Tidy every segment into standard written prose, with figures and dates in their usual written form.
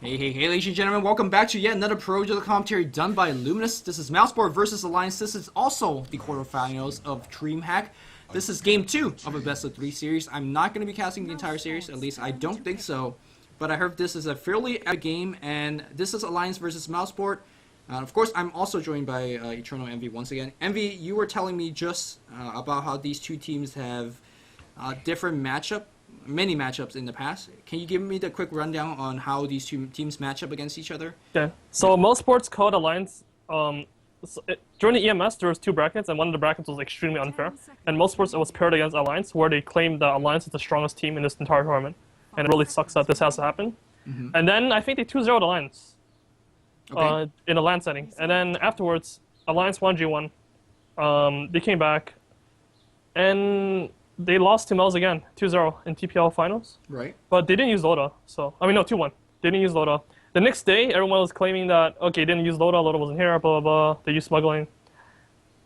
Hey, ladies and gentlemen, welcome back to yet another Pro Dota commentary done by Luminous. This is Mousesport versus Alliance. This is also the quarterfinals of Dreamhack. This is game 2 of a best-of-3 series. I'm not going to be casting the entire series, at least I don't think so. But I heard this is a fairly epic game, and this is Alliance versus Mousesport. Of course, I'm also joined by Eternal Envy once again. Envy, you were telling me just about how these two teams have different many matchups in the past. Can you give me the quick rundown on how these two teams match up against each other? Yeah. So most sports code Alliance. During the EMS, there was 2 brackets, and one of the brackets was extremely unfair. And most sports, it was paired against Alliance, where they claimed that Alliance is the strongest team in this entire tournament. And it really sucks that this has to happen. And then I think they 2-0'd Alliance in a LAN setting. And then afterwards, Alliance won G1. They came back, and they lost to Mouz again, 2-0 in TPL finals. Right. But they didn't use Dota, so... I mean, no, 2-1. They didn't use Dota. The next day, everyone was claiming that, okay, didn't use Dota, Dota wasn't here, blah, blah, blah. They used smuggling.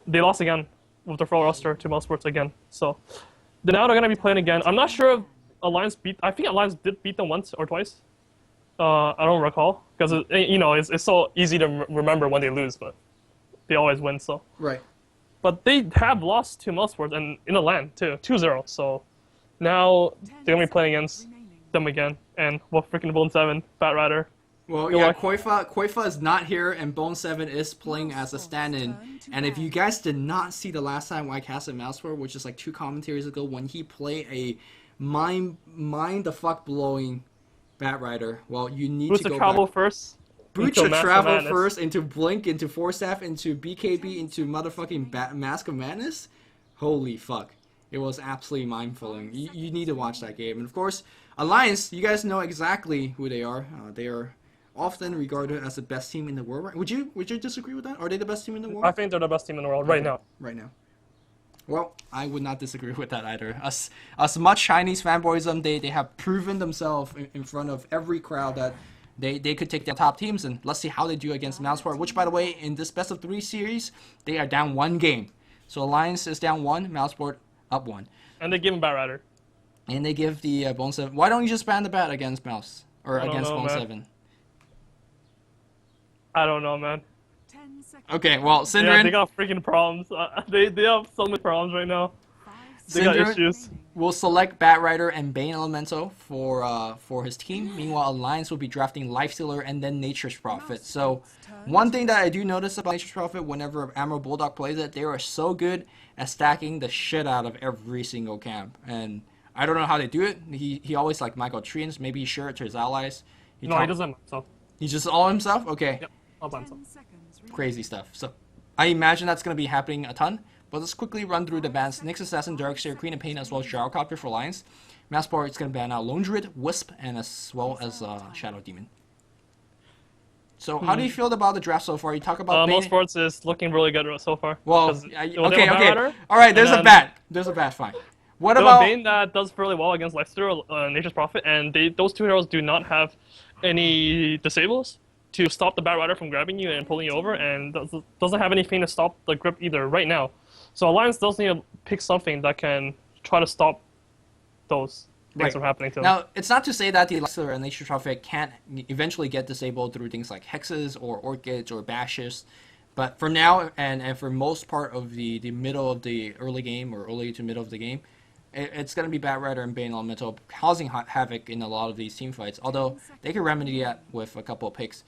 They lost again with their full roster to Mouse again. So now they're going to be playing again. I'm not sure if Alliance beat... I think Alliance did beat them once or twice. I don't recall. Because, it's so easy to remember when they lose, but they always win, so... Right. But they have lost to Mousesport and in a LAN too, 2-0. So now they're gonna be playing against them again. And freaking Bone 7, batrider. Well, yeah, Koifa is not here, and Bone 7 is playing as a stand-in. And if you guys did not see the last time I casted Mousesport, which is like 2 commentaries ago, when he played a mind the fuck blowing batrider, well, you need to go travel back. first. Boot should travel first into Blink, into Forstaff, into BKB, into motherfucking Mask of Madness. Holy fuck. It was absolutely mind-blowing. You need to watch that game. And of course, Alliance, you guys know exactly who they are. They are often regarded as the best team in the world. Would you disagree with that? Are they the best team in the world? I think they're the best team in the world right now. Right now. Well, I would not disagree with that either. As much Chinese fanboyism, they have proven themselves in front of every crowd that they could take their top teams, and let's see how they do against Mousesport, which, by the way, in this best-of-3 series, they are down 1 game. So Alliance is down 1, Mousesport up 1. And they give him batrider. And they give the Bone 7. Why don't you just ban the bat against Mouse? Or against Bone 7? I don't know, man. Okay, well, Synderen... Yeah, they got freaking problems. They have so many problems right now. They got issues. Will select Batrider and Bane Elemental for his team. Meanwhile, Alliance will be drafting Lifestealer and then Nature's Prophet. So, one thing that I do notice about Nature's Prophet whenever Admiral Bulldog plays it, they are so good at stacking the shit out of every single camp. And I don't know how they do it. He always like Michael Treans. Maybe he share it to his allies. He doesn't himself. He's just all himself? Okay. Yep, all by himself. Crazy stuff. So, I imagine that's going to be happening a ton. But let's quickly run through the bans. Nyx Assassin, Darkseer, Queen of Pain, as well as Gyrocopter for Alliance. Mousesport is going to ban out Lone Druid, Wisp, and as well as Shadow Demon. So how do you feel about the draft so far? You talk about most sports is looking really good so far. Well, okay. All right, there's a bat. There's a bat, fine. What about Bane that does fairly well against Lifestealer, Nature's Prophet, and those 2 heroes do not have any disables to stop the batrider from grabbing you and pulling you over, and doesn't have anything to stop the grip either right now. So Alliance does need to pick something that can try to stop those things from happening to them. Now, it's not to say that the Lifestealer and Nature's Prophet can't eventually get disabled through things like Hexes or Orchids or Bashes, but for now and for most part of the middle of the early game or early to middle of the game, it's going to be Batrider and Bane Elemental causing havoc in a lot of these team fights, although they can remedy that with a couple of picks.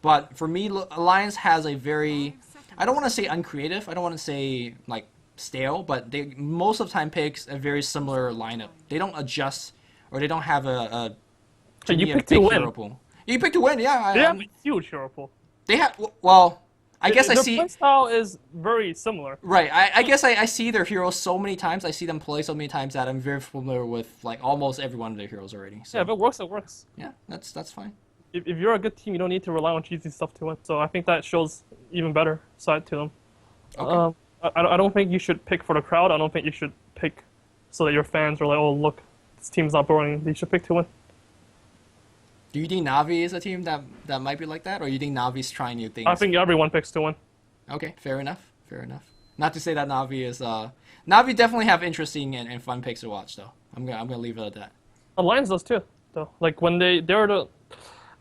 But for me, Alliance has a very... I don't want to say uncreative. I don't want to say like stale, but they most of the time picks a very similar lineup. They don't adjust, or they don't have a so you pick to win. Hero pool. You pick to win, yeah. They have a huge hero pool. They have I guess I see. Their playstyle is very similar. Right. I guess I see their heroes so many times. I see them play so many times that I'm very familiar with like almost every one of their heroes already. So. Yeah, if it works, it works. Yeah, that's fine. If you're a good team, you don't need to rely on cheesy stuff to win. So I think that shows even better side to them. Okay. I don't think you should pick for the crowd. I don't think you should pick so that your fans are like, oh, look, this team's not boring. You should pick to win. Do you think Na'Vi is a team that might be like that? Or you think Na'Vi's trying new things? I think everyone picks to win. Okay, fair enough. Fair enough. Not to say that Na'Vi is... Na'Vi definitely have interesting and fun picks to watch, though. I'm gonna leave it at that. Alliance does too, though. Like, when they're the...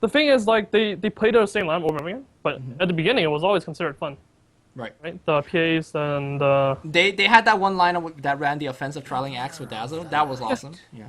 the thing is, like, they played the same line over and over again, but at the beginning, it was always considered fun. Right. The PAs and They had that one line that ran the offensive trailing axe with Dazzle. That was awesome. Yeah.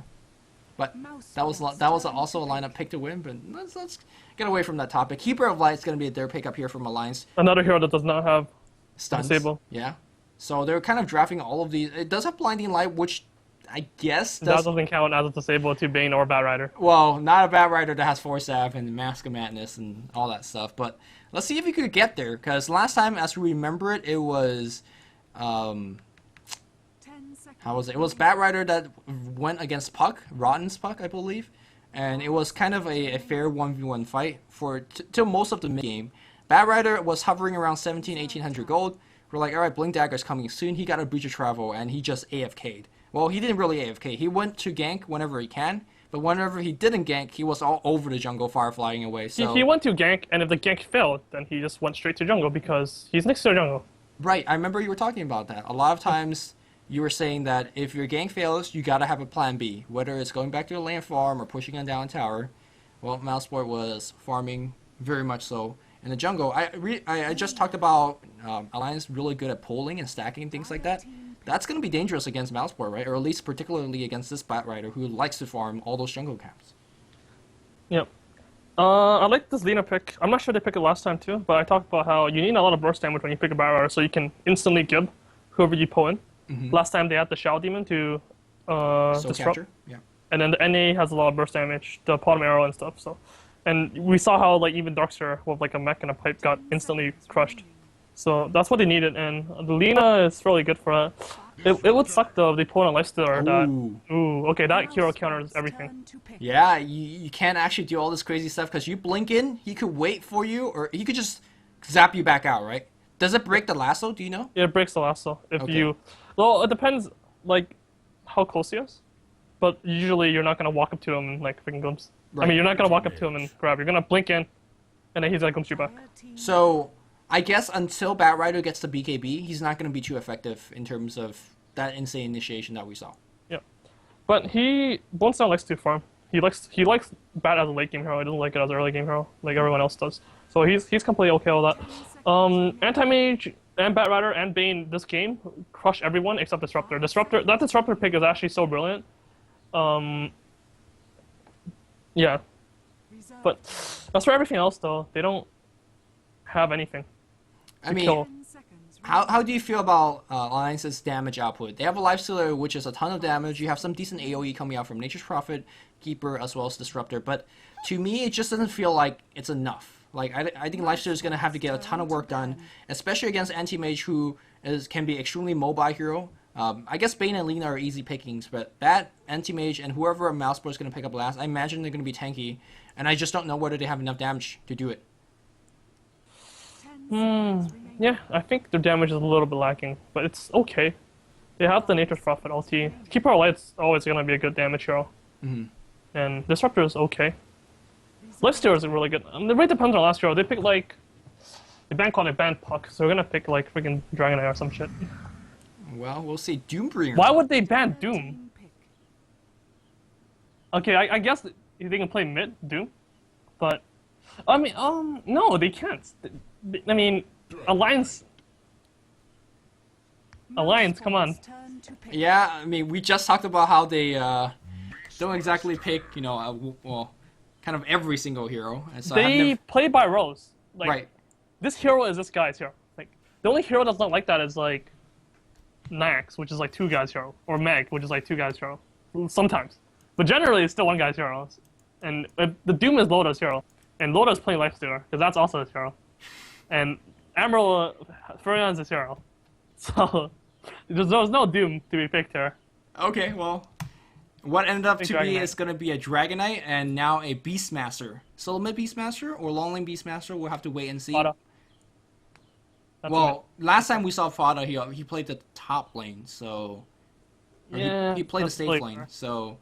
But that was also a lineup pick to win. But let's get away from that topic. Keeper of Light is going to be their pickup here from Alliance. Another hero that does not have Stuns. Disable. Yeah. So they're kind of drafting all of these. It does have Blinding Light, which I guess that doesn't count as a disable to Bane or Batrider. Well, not a Batrider that has Force Staff and Mask of Madness and all that stuff. But let's see if you could get there, because last time, as we remember it, it was how was it? It was Batrider that went against Puck, Rotten's Puck, I believe, and it was kind of a fair 1v1 fight for till most of the mid game. Batrider was hovering around 1800 gold. We're like, all right, Blink Dagger's coming soon. He got a Breach of Travel, and he just AFK'd. Well, he didn't really AFK. He went to gank whenever he can, but whenever he didn't gank, he was all over the jungle, fireflying away. So he went to gank, and if the gank failed, then he just went straight to jungle because he's next to the jungle. Right, I remember you were talking about that. A lot of times, you were saying that if your gank fails, you gotta have a plan B, whether it's going back to the lane farm or pushing on down tower. Well, Mousesport was farming very much so in the jungle. I just talked about Alliance really good at pulling and stacking and things like that. That's going to be dangerous against Mousesport, right? Or at least particularly against this Batrider who likes to farm all those jungle camps. Yep. I like this Lina pick. I'm not sure they picked it last time too, but I talked about how you need a lot of burst damage when you pick a Batrider so you can instantly give whoever you pull in. Last time they had the Shadow Demon to disrupt. Catcher? Yeah. And then the NA has a lot of burst damage, the Bottom Arrow and stuff. So, and we saw how like even Darkseer with like a mech and a pipe got instantly crushed. So that's what they needed, and the Lina is really good for that. It would suck though if they pull in a Lifestealer that... Ooh, okay, that hero counters everything. Yeah, you can't actually do all this crazy stuff because you blink in, he could wait for you, or he could just zap you back out, right? Does it break the lasso, do you know? Yeah, it breaks the lasso. If you... Well, it depends, like, how close he is. But usually you're not going to walk up to him and, like, freaking glimpse. Right. I mean, you're not going to walk up to him and grab. You're going to blink in, and then he's going to glimpse you back. So... I guess until Batrider gets to BKB, he's not going to be too effective in terms of that insane initiation that we saw. Yeah, but Bonestown likes to farm. He likes Bat as a late game hero. He doesn't like it as an early game hero like everyone else does. So he's completely okay with that. Anti-Mage and Batrider and Bane this game crush everyone except Disruptor. That Disruptor pick is actually so brilliant. Yeah, but as for everything else though, they don't have anything. I mean, how do you feel about Alliance's damage output? They have a Lifestealer, which is a ton of damage. You have some decent AoE coming out from Nature's Prophet, Keeper, as well as Disruptor. But to me, it just doesn't feel like it's enough. Like I think Lifestealer is going to have to get a ton of work done, especially against Anti-Mage, who can be extremely mobile hero. I guess Bane and Lina are easy pickings, but that Anti-Mage and whoever Mousesport is going to pick up last, I imagine they're going to be tanky, and I just don't know whether they have enough damage to do it. Yeah, I think their damage is a little bit lacking, but it's okay. They have the Nature's Prophet ulti. Keeper of Light's always going to be a good damage hero. And Disruptor is okay. Lifestealer is really good. It really depends on last hero. They pick like... They banned Puck, so they're going to pick like freaking Dragonite or some shit. Well, we'll see. Doombringer. Why would they ban Doom? Okay, I guess they can play mid, Doom. But... I mean, no, they can't. I mean, Alliance, come on. Yeah, I mean, we just talked about how they don't exactly pick, you know, well, kind of every single hero. And so they play by roles. Like, right. This hero is this guy's hero. Like, the only hero that's not like that is like Nax, which is like two guys' hero, or Meg, which is like two guys' hero. Sometimes, but generally it's still one guy's hero. And the Doom is Loda's hero, and Loda's playing Lifestealer because that's also his hero. And Emerald Furion's his hero. So, there's no Doom to be picked here. Okay, well, what ended up to be is going to be a Dragonite and now a Beastmaster. Solo mid Beastmaster or long lane Beastmaster? We'll have to wait and see. Well, last time we saw Fada, he played the top lane, so... Yeah, he played the safe lane, so...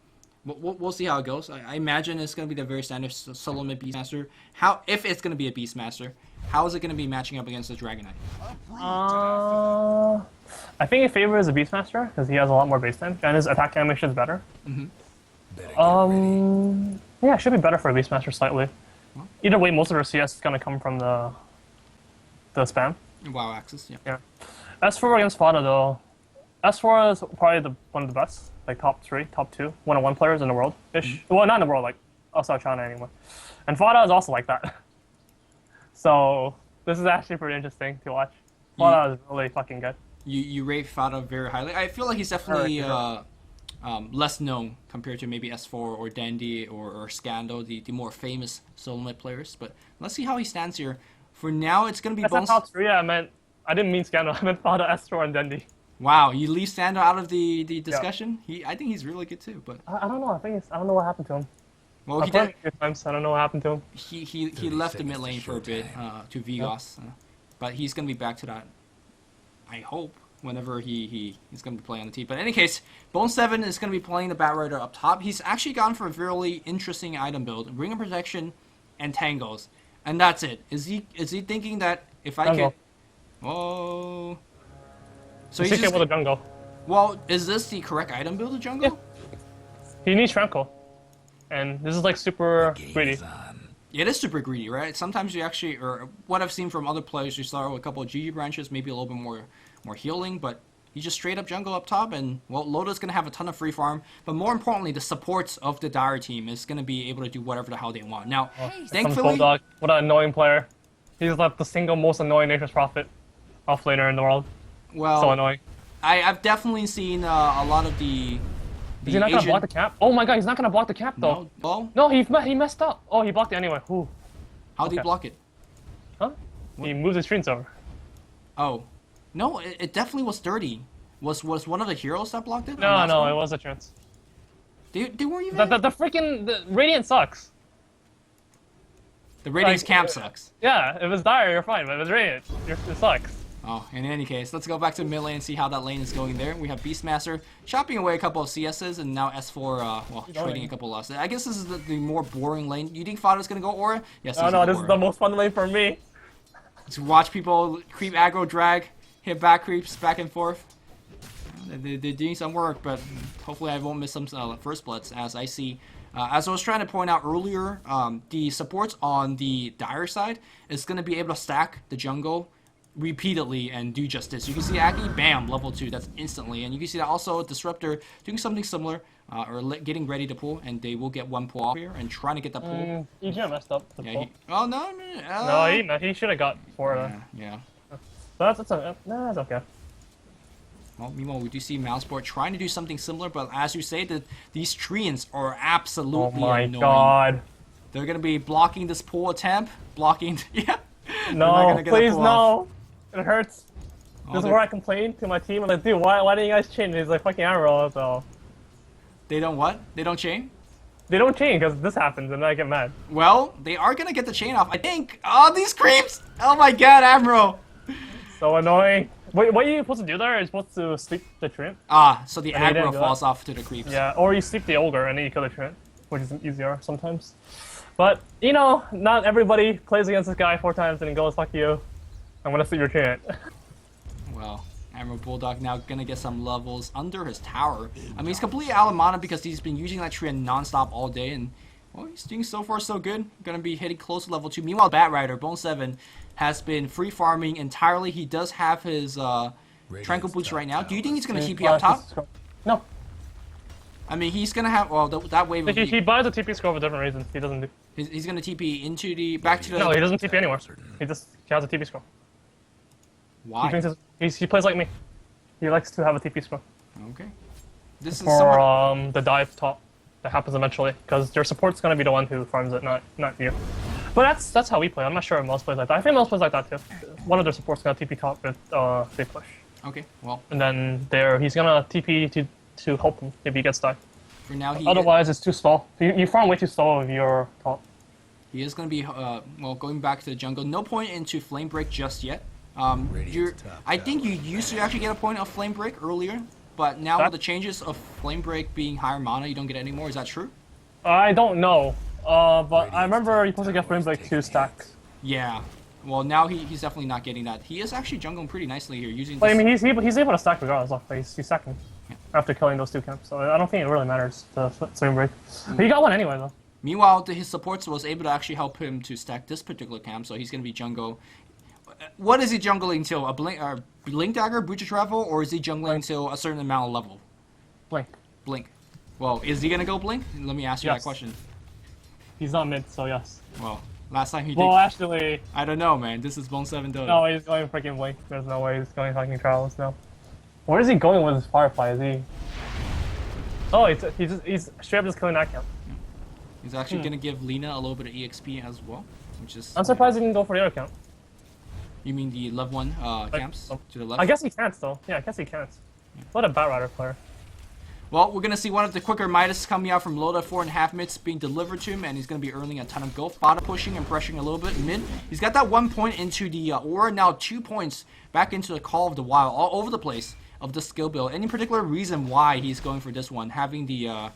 We'll see how it goes. I imagine it's going to be the very standard solo mid Beastmaster. If it's going to be a Beastmaster, how is it going to be matching up against the Dragonite? I think it favors a Beastmaster because he has a lot more base damage and his attack animation is better. Yeah, it should be better for a Beastmaster slightly. Either way, most of their CS is gonna come from the spam. WoW Axis, yeah. Yeah. S4 against Fada though, S4 is probably one of the best, like top 3, top 2, one-on-one players in the world ish. Well, not in the world, like outside China anyway. And Fada is also like that. So this is actually pretty interesting to watch. Fada is really fucking good. You rate Fada very highly. I feel like he's definitely less known compared to maybe S4 or Dandy or Scandal, the more famous solo mid players. But let's see how he stands here. For now, it's going to be Bones. Top 3, I didn't mean Scandal. I meant Fada, S4, and Dandy. Wow, you leave Scandal out of the discussion? Yeah. I think he's really good too. But I don't know. I don't know what happened to him. Well, he did. Times. I don't know what happened to him. He left the mid lane for a bit to Vigos, but he's going to be back to that. I hope whenever he's going to be playing on the team. But in any case, Bone7 is going to be playing the Batrider up top. He's actually gone for a really interesting item build: Ring of Protection and Tangles, and that's it. Is he thinking that if I can? Oh. So he's just with a jungle. Well, is this the correct item build, the jungle? Yeah. He needs Tranquil. And this is like super greedy. It is super greedy, right? Sometimes you actually, or what I've seen from other players, you start with a couple of GG branches, maybe a little bit more healing, but you just straight up jungle up top, and well, Loda's gonna have a ton of free farm, but more importantly, the supports of the Dire team is gonna be able to do whatever the hell they want. Now, thankfully, Bulldog, what an annoying player. He's like the single most annoying Nature's Prophet offlaner in the world. Well, so annoying. I've definitely seen a lot of the. Is he not gonna block the cap? Oh my god, he's not gonna block the cap though. No, he messed up. Oh, he blocked it anyway. Ooh. How did he block it? Huh? What? He moves his screens over. Oh. No, it definitely was dirty. Was one of the heroes that blocked it? No, it was a chance. They weren't even... The freaking Radiant sucks. The Radiant's camp sucks. Yeah, if it's Dire, you're fine, but if it's Radiant, it sucks. Oh, in any case, let's go back to mid lane and see how that lane is going there. We have Beastmaster chopping away a couple of CSs, and now S4, trading a couple of losses. I guess this is the more boring lane. You think Fada's going to go Aura? Yes, no, this is the most fun lane for me. To watch people creep aggro, drag, hit back creeps, back and forth. They're doing some work, but hopefully I won't miss some first bloods, as I see. As I was trying to point out earlier, the supports on the Dire side is going to be able to stack the jungle repeatedly and do just this. You can see Aki, bam, level 2, that's instantly. And you can see that also Disruptor doing something similar, or getting ready to pull, and they will get one pull off here and trying to get the pull. He just messed up the pull. No, he should have got 4. Yeah. But that's okay. Well, meanwhile, we do see Mousesport trying to do something similar, but as you say, these Treants are absolutely annoying. Oh my god. They're going to be blocking this pull attempt, blocking... Yeah. No, please no. It hurts. This is where I complain to my team. I'm like, dude, why didn't you guys chain? He's like, fucking arrow, so. They don't what? They don't chain? They don't chain because this happens and I get mad. Well, they are gonna get the chain off, I think. Oh, these creeps! Oh my god, Admiral! So annoying. What are you supposed to do there? You're supposed to sleep the Treant. So the aggro falls off to the creeps. Yeah, or you sleep the Ogre and then you kill the Treant, which is easier sometimes. But, you know, not everybody plays against this guy 4 times and goes, fuck you. I'm gonna sleep your Treant. Well, Admiral Bulldog now gonna get some levels under his tower. I mean, he's completely out of mana because he's been using that Treant non-stop all day, and well, he's doing so far so good. Gonna be hitting close to level 2. Meanwhile, Batrider, Bone7, has been free farming entirely. He does have his Tranquil Boots right now. Do you think he's gonna TP up top? No. I mean, he's gonna have, well, that wave of... He buys a TP score for different reasons. He doesn't do... He's gonna TP into the, back to the... No, he doesn't TP anywhere. He has a TP score. Why? He plays like me. He likes to have a TP score. Okay. This is for the dive top that happens eventually, because your support's gonna be the one who farms it, not you. But that's how we play. I'm not sure if Mouz plays like that. I think Mouz plays like that too. One of their support's gonna TP top with big push. Okay, well. And then he's gonna TP to help him if he gets dive. For now, otherwise it's too slow. You farm way too slow with your top. He is gonna be well, going back to the jungle. No point into Flame Break just yet. I think you used to actually get a point of Flame Break earlier, but now with the changes of Flame Break being higher mana, you don't get it anymore. Is that true? I don't know. But I remember you're supposed to get Flame Break 2 stacks. Yeah. Well, now he's definitely not getting that. He is actually jungling pretty nicely here using. Well, I mean, he's able to stack regardless. Like, he's stacking after killing those 2 camps. So I don't think it really matters the Flame Break. But he got one anyway though. Meanwhile, his supports was able to actually help him to stack this particular camp, so he's going to be jungle. What is he jungling till? A blink dagger, breach of travel, or is he jungling till a certain amount of level? Blink. Blink. Well, is he going to go blink? Let me ask you that question. He's not mid, so yes. Well, last time he did. Well, actually... I don't know, man. This is Mouz7 Dota. No, he's going freaking blink. There's no way he's going fucking travels now. Where is he going with his Firefly? Is he... Oh, he's straight up just killing that camp. He's actually going to give Lina a little bit of EXP as well, which is... I'm surprised he didn't go for the other camp. You mean the level 1 camps to the left? I guess he can't, though. Yeah, I guess he can't. Yeah. What a batrider player. Well, we're going to see one of the quicker Midas coming out from Loda, 4.5 mids being delivered to him, and he's going to be earning a ton of gold. Bottom pushing and pressuring a little bit mid. He's got that 1 point into the aura, now 2 points back into the Call of the Wild, all over the place of the skill build. Any particular reason why he's going for this one? Having the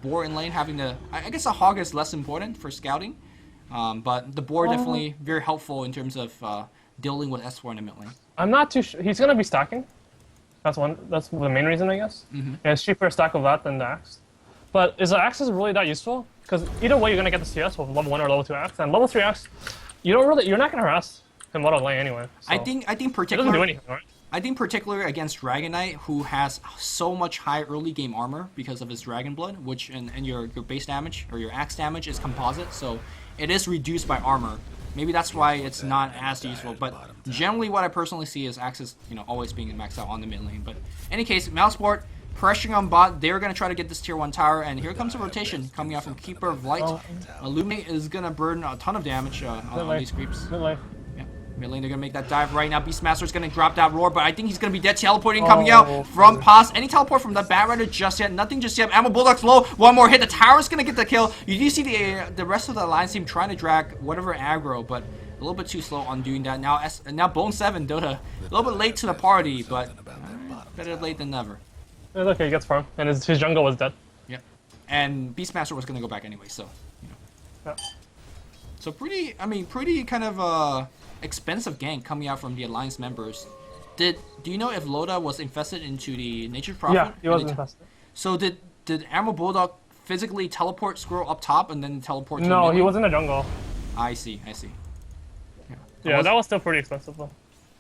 boar in lane, having the... I guess a hog is less important for scouting, but the boar definitely very helpful in terms of dealing with S4 in the mid lane. I'm not too sure. He's going to be stacking. That's the main reason, I guess. And it's cheaper to stack with that than the axe. But is the axe really that useful? Because either way, you're gonna get the CS with level 1 or level 2 axe, and level 3 axe, you're not gonna harass him out of lane anyway. So. I think It doesn't do particularly. anything, right? I think particularly against Dragon Knight, who has so much high early game armor because of his Dragon Blood, which and your base damage or your axe damage is composite, so it is reduced by armor. Maybe that's why it's not as useful, but generally what I personally see is axes, always being maxed out on the mid lane. But in any case, Mousesport pressuring on bot. They're going to try to get this tier 1 tower, and here comes a rotation coming out from Keeper of Light. Illumine is going to burn a ton of damage on these creeps. Mid lane. Yeah, mid lane, they're going to make that dive right now. Beastmaster's going to drop that roar, but I think he's going to be dead. Teleporting coming out from Paz. Any teleport from the batrider just yet? Nothing just yet. Ammo Bulldog's low. One more hit. The tower's going to get the kill. You do see the rest of the Alliance team trying to drag whatever aggro, but a little bit too slow on doing that. Now Bone7 Dota, a little bit late to the party, but better late than never. It's okay, he gets farm, and his jungle was dead. Yep. And Beastmaster was going to go back anyway, so, Yeah. So pretty kind of expensive gank coming out from the Alliance members. Do you know if Loda was infested into the Nature's Prophet? Yeah, he was infested. So did Ammo Bulldog physically teleport Squirrel up top and then teleport to No, he was in the jungle. I see. Yeah, that was still pretty expensive though.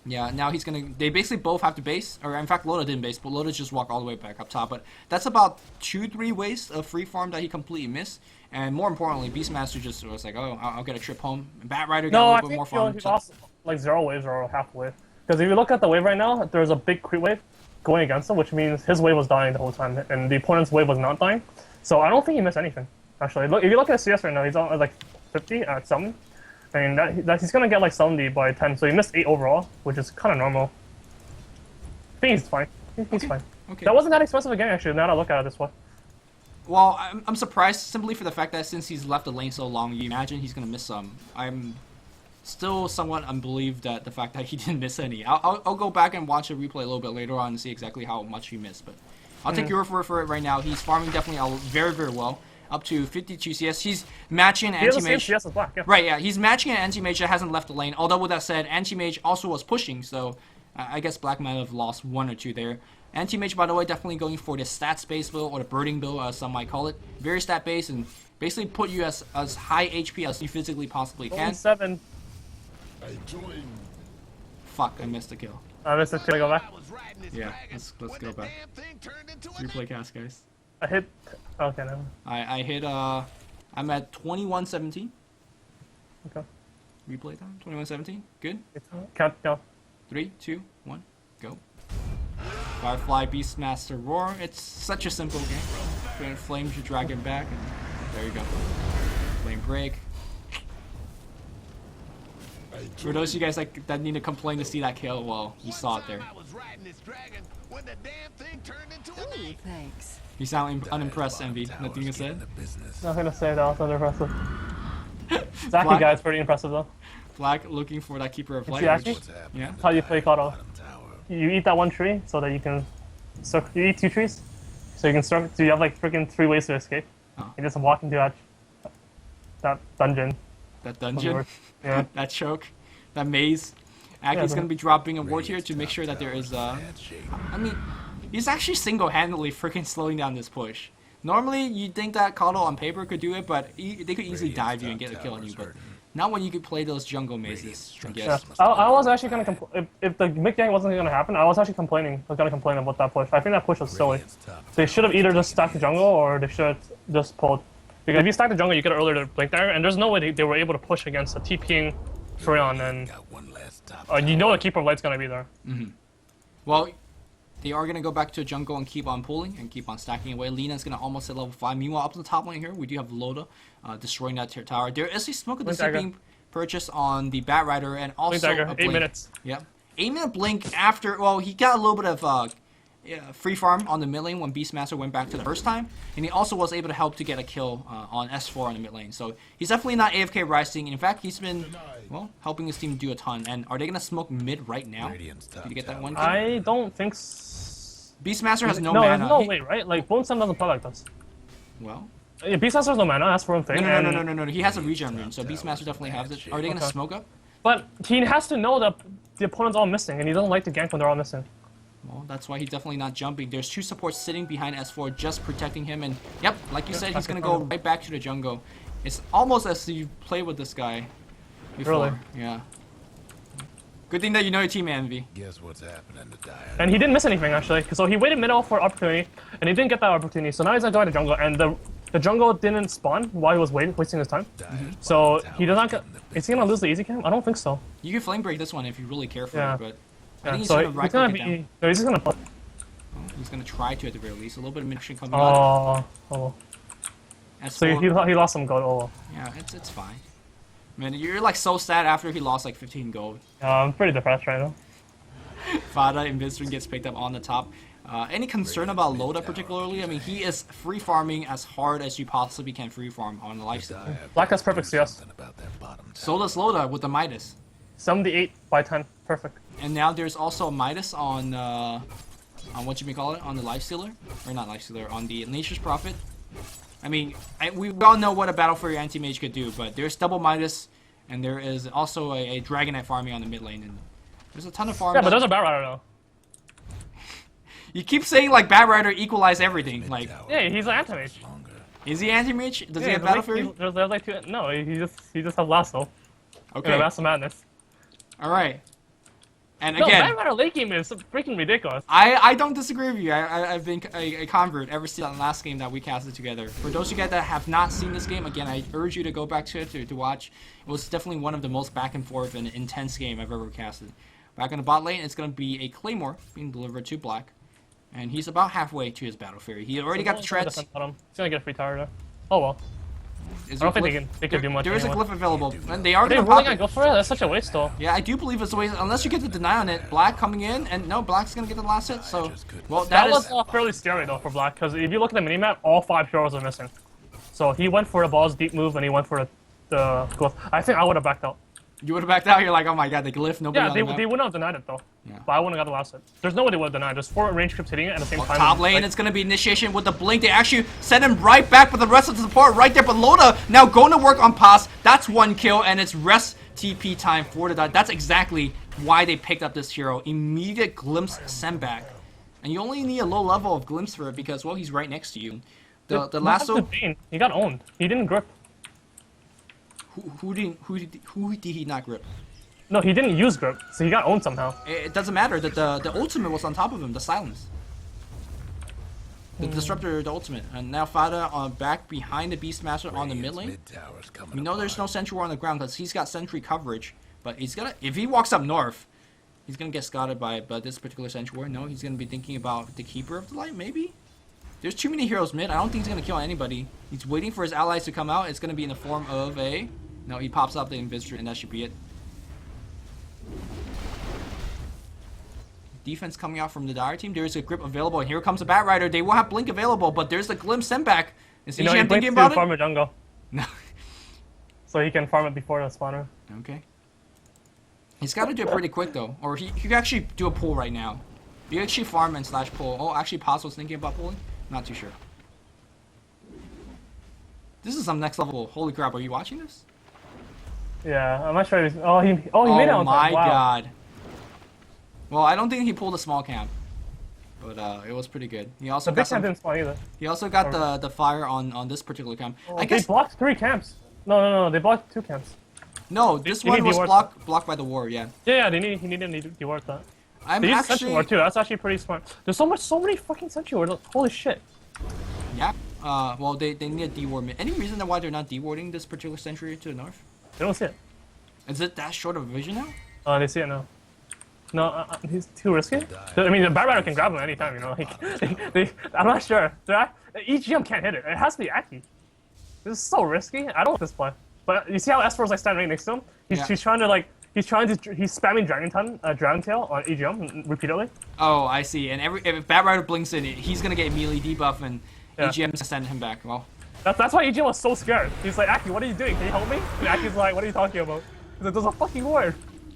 Yeah, now they basically both have to base, or in fact Loda didn't base, but Loda just walked all the way back up top. But that's about 2-3 ways of free farm that he completely missed. And more importantly, Beastmaster just was like, oh, I'll get a trip home. Batrider got a little bit more farm. He lost like 0 waves or half wave. Because if you look at the wave right now, there's a big creep wave going against him, which means his wave was dying the whole time, and the opponent's wave was not dying. So I don't think he missed anything, actually. Look, if you look at CS right now, he's on like 50 at 7. I mean, he's gonna get like 70 by 10, so he missed 8 overall, which is kind of normal. I think he's fine. He's fine. Okay. That wasn't that expensive a game, actually, now that I look at it this way. Well, I'm surprised simply for the fact that since he's left the lane so long, you imagine he's gonna miss some. I'm still somewhat unbelieved that the fact that he didn't miss any. I'll go back and watch a replay a little bit later on and see exactly how much he missed, but I'll take your word for it right now. He's farming definitely very, very well. Up to 52 CS. He's matching an anti-mage. CS as Black, yeah. Right, yeah. He's matching an anti-mage that hasn't left the lane. Although with that said, anti-mage also was pushing, so I guess Black might have lost 1 or 2 there. Anti-mage, by the way, definitely going for the stats-based build, or the birding build, as some might call it. Very stat-based, and basically put you as high HP as you physically possibly can. 7. Fuck, I missed the kill. I missed it. Can I go back? Yeah, let's go back. Replay cast, guys. I hit... Okay, no. I hit, I'm at 21:17. Okay. Replay time, 21:17. Good. Count, go. 3, 2, 1, go. Firefly, Beastmaster, Roar. It's such a simple game. Flames your dragon back, and there you go. Flame break. For those of you guys that need to complain to see that kill, well, you saw it there. Ooh, thanks. You sound unimpressed, Envy. Nothing to say? Nothing to say, that was impressive. Zaki guy's pretty impressive though. Black looking for that Keeper of Light. Yeah. How you play Kato. You eat that one tree so that you can... You eat 2 trees, so you can start... So you have like freaking 3 ways to escape. Oh. You just walk into that dungeon. That dungeon? Yeah. That choke? That maze? Aki's gonna be dropping a ward here to make sure that there is I mean, he's actually single-handedly freaking slowing down this push. Normally, you'd think that Kato on paper could do it, but they could easily dive you and get a kill on you, but not when you could play those jungle mazes, I guess. Yeah. I was actually gonna if the mid gang wasn't gonna happen, I was actually gonna complain about that push. I think that push was silly. They should have either just stacked the jungle or they should have just pulled. Because if you stack the jungle, you get earlier to blink there, and there's no way they were able to push against a TPing Freon, and you know the Keeper of Light's gonna be there. Well, they are going to go back to jungle and keep on pulling and keep on stacking away. Lina's going to almost hit level 5. Meanwhile, up in the top lane here, we do have Loda destroying that tower. There is a smoke of the sea being purchased on the Batrider and also a blink. 8 minutes. Yep. 8-minute blink after, well, he got a little bit of free farm on the mid lane when Beastmaster went back to the first time. And he also was able to help to get a kill on S4 on the mid lane. So he's definitely not AFK rising. In fact, he's been, well, helping his team do a ton. And are they going to smoke mid right now? Did you get that one kill? I don't think so. Beastmaster has no mana. No, wait, right? Like, Bone Stem doesn't play like this. Well? Yeah, Beastmaster has no mana, that's for one thing. No. He has a regen rune, so Beastmaster definitely has it. Are they going to smoke up? But he has to know that the opponent's all missing, and he doesn't like to gank when they're all missing. Well, that's why he's definitely not jumping. There's 2 supports sitting behind S4 just protecting him, and yep, like you said, he's going to go right back to the jungle. It's almost as if you play with this guy before. Really? Yeah. Good thing that you know your team, Envy. Guess what's happening to Dire? And he didn't miss anything, actually. So he waited middle for opportunity, and he didn't get that opportunity. So now he's going to jungle, and the jungle didn't spawn while he was wasting his time. So he does not get... Is he going to lose the easy cam? I don't think so. You can flame break this one if you really care for it, but I think he's so going to right click it down. No, he's just going to... He's going to try to at the very least. A little bit of mission coming Oh. So S4, he lost some gold. Oh. yeah, it's fine. Man, you're like so sad after he lost like 15 gold. I'm pretty depressed right now. Fada and Vincent gets picked up on the top. Any concern about Loda particularly? I mean, he is free farming as hard as you possibly can free farm on the lifestyle. Black has perfect CS. So does Loda with the Midas. 78 by 10. Perfect. And now there's also a Midas on what you may call it, on the Lifestealer. Or not Lifestealer, on the Nature's Prophet. I mean, we all know what a Battle for your Anti-Mage could do, but there's double Midas, and there is also a Dragonite farming on the mid lane, and there's a ton of farm. Yeah, but there's a Batrider though. You keep saying like Batrider equalize everything, like. Yeah, he's an anti-mage. Is he anti-mage? Does he have there's Battle Fury? There's like 2. No, he just has lasso. Okay. Yeah, Master Madness. All right. And No, again, Batrider late game is freaking ridiculous. I don't disagree with you. I've been a convert ever since that last game that we casted together. For those of you guys that have not seen this game, again, I urge you to go back to it to watch. It was definitely one of the most back and forth and intense game I've ever casted. Back on the bot lane, it's going to be a Claymore being delivered to Black. And he's about halfway to his Battle Fury. He already got the treads. He's gonna get a free tower there. Oh well. I don't think they can do much. There is a anyway. glyph available, and they are They're going to really pop gonna it. go for it? That's such a waste though. Yeah, I do believe it's a waste, unless you get the deny on it. Black coming in, and no, Black's going to get the last hit, so... Well, That was is... fairly scary though for Black, because if you look at the minimap, all 5 heroes are missing. So he went for the ball's deep move, and he went for the glyph. I think I would have backed out. You would have backed out, you're like, oh my god, the glyph, nobody Yeah, on the map. they wouldn't have denied it though. Yeah. But I wouldn't have got the last hit. There's no way they would have denied. There's 4 range crypts hitting it at the same time. Top lane, it's going to be initiation with the blink. They actually send him right back with the rest of the support right there. But Loda now going to work on Pass. That's 1 kill, and it's rest TP time for the Dot. That's exactly why they picked up this hero. Immediate glimpse send back. And you only need a low level of glimpse for it because, well, he's right next to you. The lasso... He got owned. He didn't grip. Who did he not grip? No, he didn't use grip, so he got owned somehow. It doesn't matter that the ultimate was on top of him, the silence. The disruptor, the ultimate. And now Fada back behind the Beastmaster on the mid lane. We know there's no sentry war on the ground because he's got sentry coverage. But he's gonna, if he walks up north, he's gonna get scouted by this particular sentry war. No, he's gonna be thinking about the Keeper of the Light, maybe? There's too many heroes mid. I don't think he's gonna kill anybody. He's waiting for his allies to come out. It's gonna be in the form of a... No, he pops up the Invisor, and that should be it. Defense coming out from the Dire team. There's a grip available, and here comes the Batrider. They will have blink available, but there's the glimpse sent back. Is He thinking about it? farm a jungle. No. So he can farm it before the spawner. Okay. He's got to do it pretty quick though, or he could actually do a pull right now. You actually farm and slash pull. Oh, actually, Paz was thinking about pulling. Not too sure. This is some next level. Holy crap! Are you watching this? Yeah, I'm not sure. He made it on Oh time. my Wow. god. Well, I don't think he pulled a small camp. But it was pretty good. He also The got big camp didn't spawn either. He also got the fire on this particular camp. Oh, I guess they blocked 3 camps. No, they blocked 2 camps. no, this They one need was dework. blocked by the war. Yeah, Yeah, he needed to dework that. I'm They used actually Sentry Ward too. That's actually pretty smart. There's so many fucking Sentry Wards. Holy shit. yeah. Well, they need a deward. Any reason why they're not dewarding this particular sentry to the north? They don't see it. Is it that short of a vision now? They see it now. No, he's too risky. I mean, the batrider can grab him anytime, you know. Like, I'm not sure. EGM can't hit it. It has to be Aki. This is so risky. I don't like this play. But you see how S4 is like standing right next to him? He's trying to like. He's spamming Dragon Tail on EGM repeatedly. Oh, I see. And if Batrider blinks in, he's gonna get immediately debuff, and EGM's sending him back. Well, that's why EGM was so scared. He's like, Aki, what are you doing? Can you help me? And Aki's like, what are you talking about? He's like, there's a fucking ward.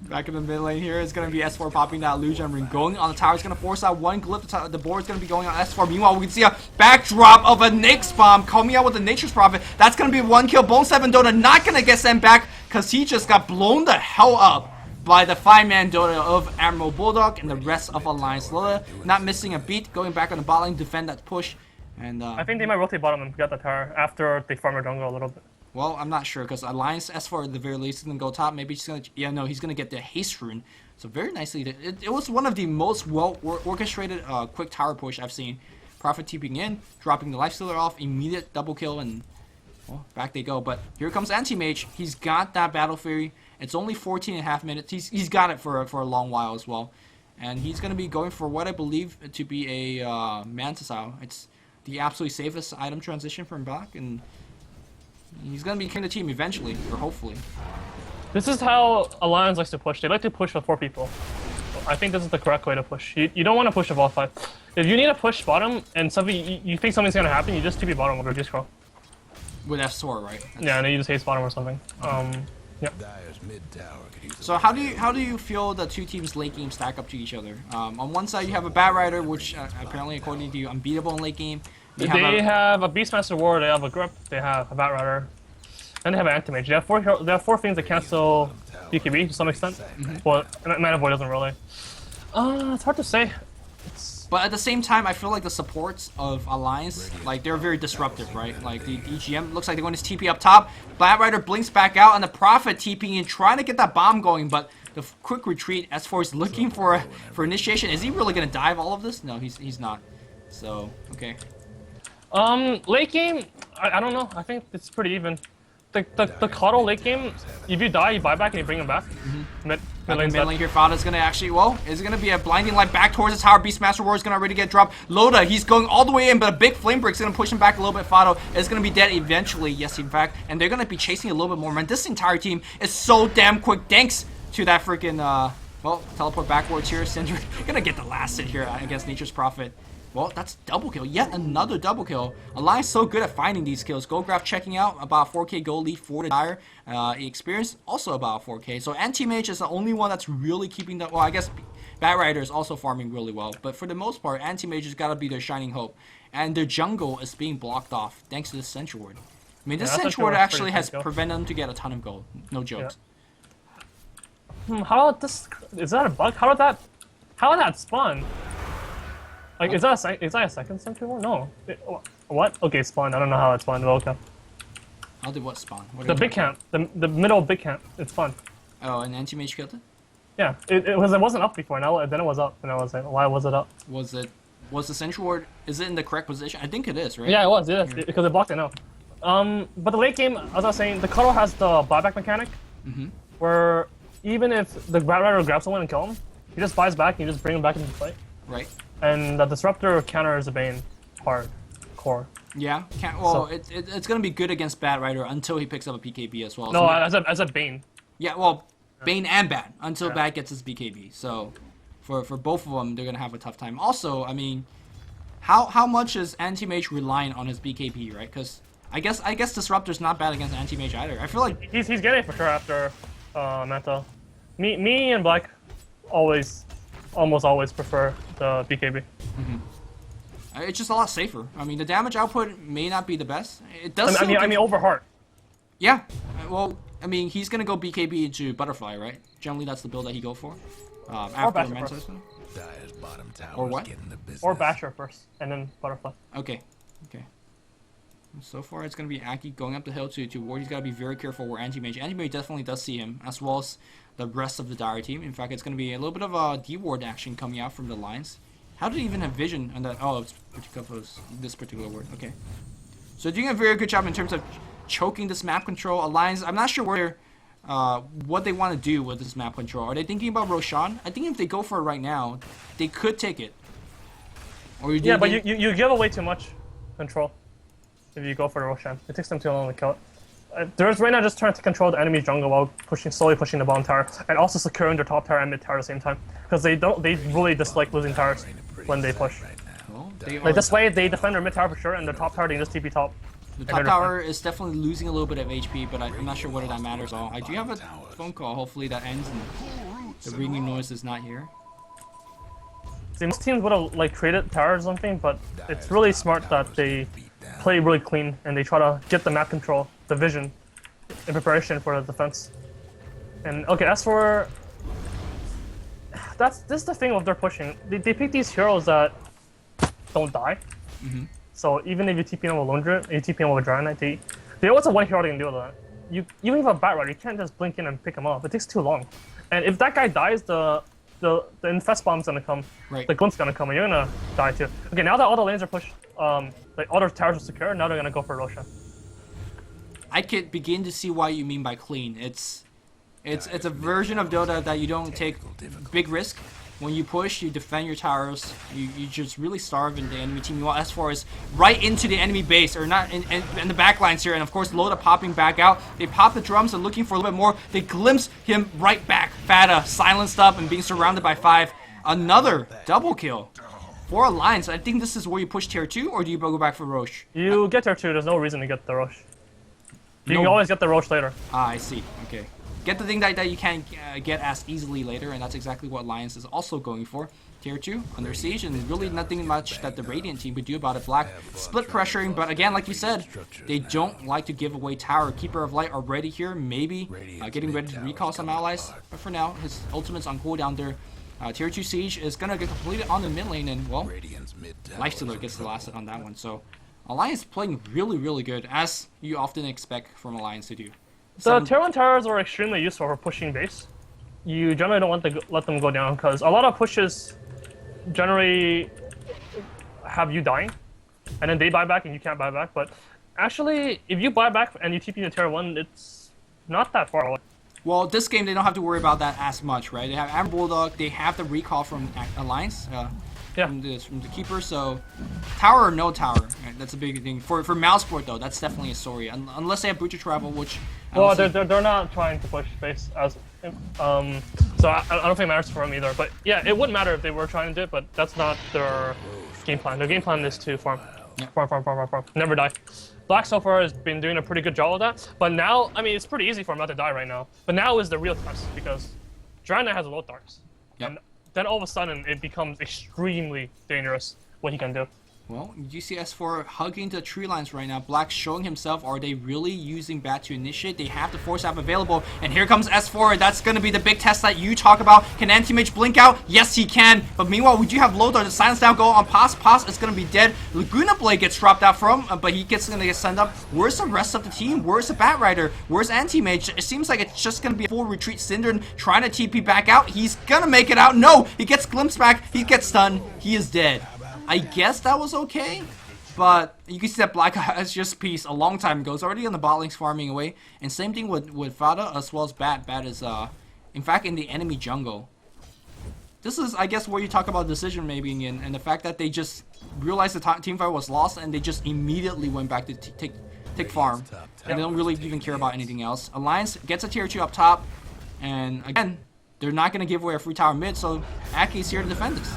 back in the mid lane here is gonna be S4 popping that illusion ring, going on the tower. Is gonna force out one glyph. The board is gonna be going on S4. Meanwhile, we can see a backdrop of a Nyx bomb coming out with the Nature's Prophet. That's gonna be 1 kill. Bone 7 Dota not gonna get sent back because he just got blown the hell up by the 5-man Dota of Admiral Bulldog and the rest of Alliance. Lola not missing a beat, going back on the bot lane, defend that push. And I think they might rotate bottom and get the tower after they farm their jungle a little bit. well, I'm not sure because Alliance S4 at the very least is gonna go top. Maybe he's gonna, yeah, no, he's gonna get the haste rune. So very nicely, it was one of the most well orchestrated quick tower push I've seen. Prophet TPing in, dropping the lifestealer off, immediate double kill, and well, back they go. But here comes Anti-Mage. He's got that Battle Fury. It's only 14.5 minutes. He's got it for a long while as well, and he's gonna be going for what I believe to be a Mantisau. It's the absolutely safest item transition from back, and he's gonna be king of the team eventually, or hopefully. This is how Alliance likes to push. They like to push with 4 people. I think this is the correct way to push. You don't want to push with all 5. If you need to push bottom and something you think something's gonna happen, you just TP bottom with Reduce Scroll. With S4, right? Yeah, and then you just haste bottom or something. Yep. So how do you feel the two teams' late game stack up to each other? On one side you have a Batrider, which apparently according to you unbeatable in late game. They have a Beastmaster War, they have a Grip, they have a Batrider, and they have an Anti-Mage. They have 4 things that cancel BKB to some extent, but Mana Void doesn't really. It's hard to say. But at the same time, I feel like the supports of Alliance, like, they're very disruptive, right? Like, the EGM looks like they're going to TP up top. Batrider blinks back out, and the Prophet TPing in, trying to get that bomb going, but the quick retreat, S4 is looking for initiation. Is he really going to dive all of this? No, he's not. So, okay. Late game, I don't know. I think it's pretty even. The Cuddle late game, if you die, you buy back and you bring him back. Mid lane here, Fada's gonna actually, well, is it gonna be a blinding light back towards the tower? Beastmaster War is gonna already get dropped. Loda, he's going all the way in, but a big flame break's gonna push him back a little bit. Fado is gonna be dead eventually, yes, in fact, and they're gonna be chasing a little bit more. Man, this entire team is so damn quick, thanks to that freaking, well, teleport backwards here. Syndra gonna get the last hit here against Nature's Prophet. Well, that's double kill. Yet another double kill. Alliance so good at finding these kills. Goldgraph checking out about 4k gold lead for the Dire. Experience also about 4k. So Anti-Mage is the only one that's really keeping the... Well, I guess Batrider is also farming really well. But for the most part, Anti-Mage has got to be their shining hope. And their jungle is being blocked off thanks to this Sentry Ward. I mean, this Sentry Ward actually has prevented them to get a ton of gold. No jokes. Yeah. How did this... Is that a bug? How did that spawn? Like, is that a second Sentry War? No. What? Okay, spawn. I don't know how it spawned. Okay. How did what spawn? The big camp. The middle big camp. It's spawned. Oh, and Anti-Mage killed it? Yeah. It wasn't up before. Now then it was up. And I was like, why was it up? Was the Sentry Ward, is it in the correct position? I think it is, right? Yeah, it was. It is. Because it blocked it now. But the late game, as I was saying, the Cuddle has the buyback mechanic. Where even if the Batrider grabs someone and kill him, he just buys back and you just bring him back into the fight. Right. And the Disruptor counters the Bane hardcore. Yeah, well, so, it's gonna be good against Batrider until he picks up a BKB as well. No, so as a Bane. Yeah, well, Bane and Bat until Bat gets his BKB. So for both of them, they're gonna have a tough time. Also, I mean, how much is Anti-Mage relying on his BKB, right? Because I guess Disruptor's not bad against Anti-Mage either. I feel like he's getting it for sure after Manta. Me and Black almost always prefer the BKB. It's just a lot safer. I mean, the damage output may not be the best. It does. I mean, over heart. Yeah. Well, I mean, he's gonna go BKB into Butterfly, right? Generally, that's the build that he go for. after Basher Mentos. first. Or what? Or Basher first, and then Butterfly. Okay. Okay. So far, it's going to be Aki going up the hill to ward. He's got to be very careful where Anti-Mage. Anti-Mage definitely does see him, as well as the rest of the Dire team. In fact, it's going to be a little bit of a D-ward action coming out from the lines. How did he even have vision on that? Oh, it's because of this particular ward. Okay. So doing a very good job in terms of choking this map control. Alliance, I'm not sure where, what they want to do with this map control. Are they thinking about Roshan? I think if they go for it right now, they could take it. Or Yeah, but you give away too much control if you go for the Roshan. It takes them too long to kill it. They're right now just trying to control the enemy jungle while slowly pushing the bottom tower, and also securing their top tower and mid tower at the same time. Because they really dislike losing towers when they push. Well, Like this way, they defend their mid tower for sure, and their top tower they can just TP top. The top tower is definitely losing a little bit of HP, but I'm not sure whether that matters at all. I do have a phone call. Hopefully that ends and the ringing noise is not here. See, most teams would have like traded towers or something, but it's really smart that they play really clean and they try to get the map control, the vision, in preparation for the defense. And okay, as for this is the thing with their pushing. They pick these heroes that don't die. Mm-hmm. So even if you TP them with Lone Druid, you TP them with a Dragon Knight, they always have one hero they can do with that. You even have a Batrider, you can't just blink in and pick him up. It takes too long. And if that guy dies, the infest bomb's gonna come. Right. The glint's gonna come, and you're gonna die too. Okay, now that all the lanes are pushed, like all the towers are secure, now they're gonna go for Roshan. I could begin to see what you mean by clean. It's a version of Dota that you don't take big risk. When you push, you defend your towers. You just really starve in the enemy team. You want S4 is right into the enemy base, or not in the back lines here. And of course, Loda popping back out. They pop the drums and looking for a little bit more. They glimpse him right back. Fata silenced up and being surrounded by 5. Another double kill for Alliance. I think this is where you push tier 2, or do you go back for Roche? You get tier 2. There's no reason to get the Roche. You can always get the Roche later. Ah, I see. Okay. Get the thing that you can't get as easily later, and that's exactly what Alliance is also going for. Tier 2, under siege, and really nothing much that the Radiant team could do about it. Black split pressuring, but again, like you said, they don't like to give away tower. Keeper of Light already here, maybe getting ready to recall some allies, but for now, his ultimate's on cooldown there. Tier 2 siege is gonna get completed on the mid lane, and well, Lifestealer gets the last hit on that one. So Alliance playing really, really good, as you often expect from Alliance to do. The tier 1 towers are extremely useful for pushing base. You generally don't want to let them go down, because a lot of pushes generally have you dying, and then they buy back and you can't buy back. But actually, if you buy back and you TP to tier 1, it's not that far away. Well, this game, they don't have to worry about that as much, right? They have Amber Bulldog, they have the recall from Alliance, from the Keeper, so tower or no tower, right? That's a big thing. For Mousesport, though, that's definitely a story. Unless they have Butcher Travel, which... Well, they're not trying to push base, as so I don't think it matters for them either. But yeah, it wouldn't matter if they were trying to do it, but that's not their game plan. Their game plan is to farm. Yeah. Farm. Never die. Black so far has been doing a pretty good job of that, but now, I mean, it's pretty easy for him not to die right now. But now is the real test, because Dragon Knight has low darks. Yep. And then all of a sudden, it becomes extremely dangerous what he can do. Well, GCS4 hugging the tree lines right now. Black showing himself. Are they really using Bat to initiate? They have the Force App available. And here comes S4. That's going to be the big test that you talk about. Can Anti-Mage blink out? Yes, he can. But meanwhile, we do have Lothar. The silence down go on Paz. Paz is going to be dead. Laguna Blade gets dropped out from, but he gets going to get sent up. Where's the rest of the team? Where's the Batrider? Where's Anti-Mage? It seems like it's just going to be a full retreat. Synderen trying to TP back out. He's going to make it out. No, he gets glimpsed back. He gets stunned. He is dead. I guess that was okay, but you can see that Black has just peace a long time ago. It's already on the bot links farming away, and same thing with Fata as well as Bat. Bat is, in fact, in the enemy jungle. This is, I guess, where you talk about decision making and the fact that they just realized the team fight was lost and they just immediately went back to take farm, and they don't really even care about anything else. Alliance gets a tier 2 up top, and again, they're not going to give away a free tower mid, so Aki's here to defend this.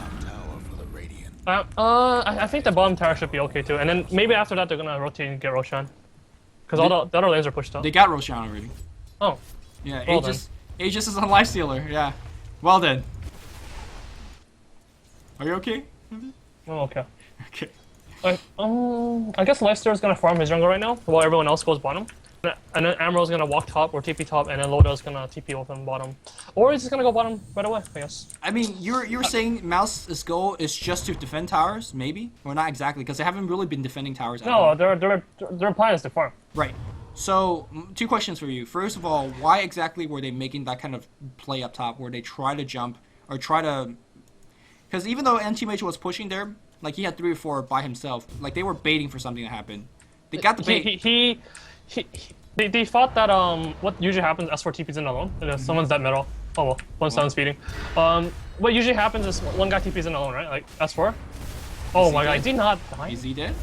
I think the bottom tower should be okay too, and then maybe after that they're gonna rotate and get Roshan, because all the other lanes are pushed up. They got Roshan already. Oh. Yeah, Well Aegis is on Lifestealer. Yeah. Well then. Are you okay? Oh, okay. Okay. I guess Lifestealer is gonna farm his jungle right now, while everyone else goes bottom. And then Amro's gonna walk top or TP top, and then Loda's gonna TP open bottom. Or he's just gonna go bottom right away, I guess. I mean, you're saying Mouse's goal is just to defend towers, maybe? Or not exactly, because they haven't really been defending towers at all. No, their plan is to farm. Right. So, two questions for you. First of all, why exactly were they making that kind of play up top where they try to jump or try to... Because even though NT was pushing there, like he had 3 or 4 by himself, like they were baiting for something to happen. They got the bait. They thought that what usually happens S4 TPs in alone. Someone's dead middle. Oh well, 1-7 speeding. What usually happens is one guy TPs in alone, right? Like S4. Oh my god, he did not die. Is he dead?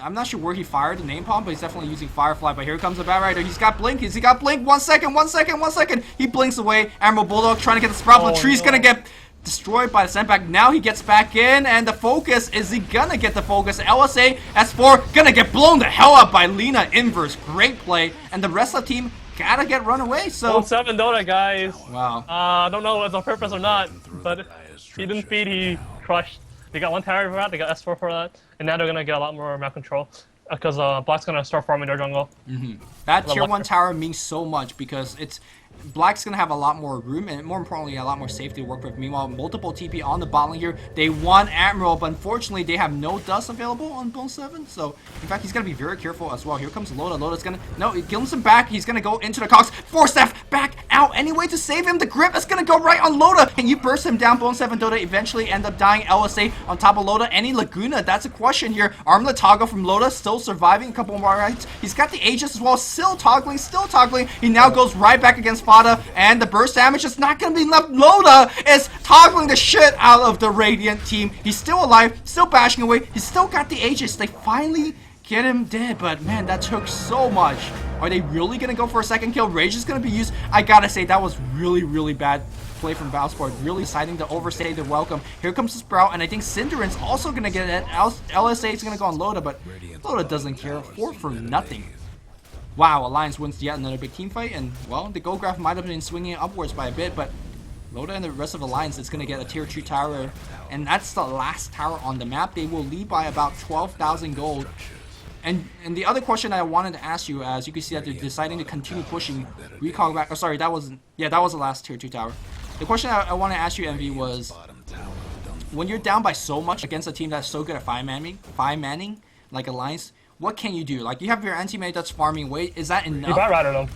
I'm not sure where he fired the napalm, but he's definitely using Firefly. But here comes the batrider. He's got blink. He got blink. 1 second. 1 second. 1 second. He blinks away. Admiral Bulldog trying to get the sprout. The tree's gonna get destroyed by the sandbag. Now he gets back in, and the focus, is he gonna get the focus? LSA S4 gonna get blown the hell up by LuminouSInverse. Great play, and the rest of the team gotta get run away. So 7 Dota, guys. Wow. I don't know if it's on purpose or not, but he didn't feed. He crushed. They got 1 tower for that. They got S4 for that, and now they're gonna get a lot more map control because Black's gonna start farming their jungle. That tier 1 tower means so much because it's Black's gonna have a lot more room and more importantly a lot more safety to work with. Meanwhile, multiple TP on the bot lane here. They want Admiral, but unfortunately they have no dust available on Bone 7. So in fact he's gonna be very careful as well. Here comes Loda. Loda's gonna he kills him back. He's gonna go into the Cox. Force staff back out anyway to save him. The grip is gonna go right on Loda. Can you burst him down? Bone 7 Dota eventually end up dying. LSA on top of Loda. Any Laguna? That's a question here. Armlet toggle from Loda, still surviving. A couple more rights. He's got the Aegis as well, still toggling. He now goes right back against Fada, and the burst damage is not going to be enough. Loda is toggling the shit out of the Radiant team. He's still alive, still bashing away. He's still got the Aegis. They finally get him dead, but man, that took so much. Are they really going to go for a second kill? Rage is going to be used. I gotta say, that was really bad play from Mouzesport, really deciding to overstay the welcome. Here comes the Sprout, and I think Cinderin's also going to get it. LSA is going to go on Loda, but Loda doesn't care. 4 for nothing. Wow, Alliance wins yet another big team fight, and well, the gold graph might have been swinging upwards by a bit, but Loda and the rest of Alliance is going to get a tier 2 tower, and that's the last tower on the map. They will lead by about 12,000 gold. And the other question I wanted to ask you, as you can see that they're deciding to continue pushing recall back. Oh, sorry, that wasn't. Yeah, that was the last tier 2 tower. The question I want to ask you, Envy, was when you're down by so much against a team that's so good at five manning, like Alliance, what can you do? Like, you have your anti-mate that's farming away. Is that enough? You batrider them.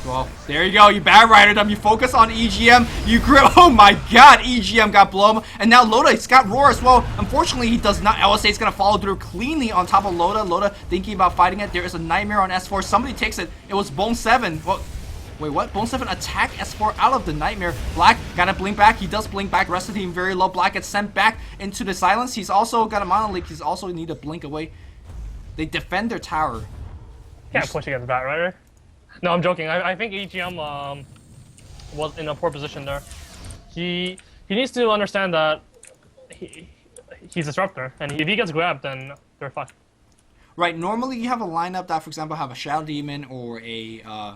Well, there you go. You batrider them. You focus on EGM. You grip. Oh my god, EGM got blown. And now Loda, he's got Roar as well. Unfortunately, he does not. LSA is going to follow through cleanly on top of Loda. Loda thinking about fighting it. There is a nightmare on S4. Somebody takes it. It was Bone 7. Well, wait, what? Bone 7 attack S4 out of the nightmare. Black got to blink back. He does blink back. Rest of the team very low. Black gets sent back into the silence. He's also got a monolith. He's also need to blink away. They defend their tower. Can't push against batrider. No, I'm joking. I think EGM was in a poor position there. He needs to understand that he's a disruptor, and if he gets grabbed, then they're fucked. Right. Normally, you have a lineup that, for example, have a Shadow Demon or a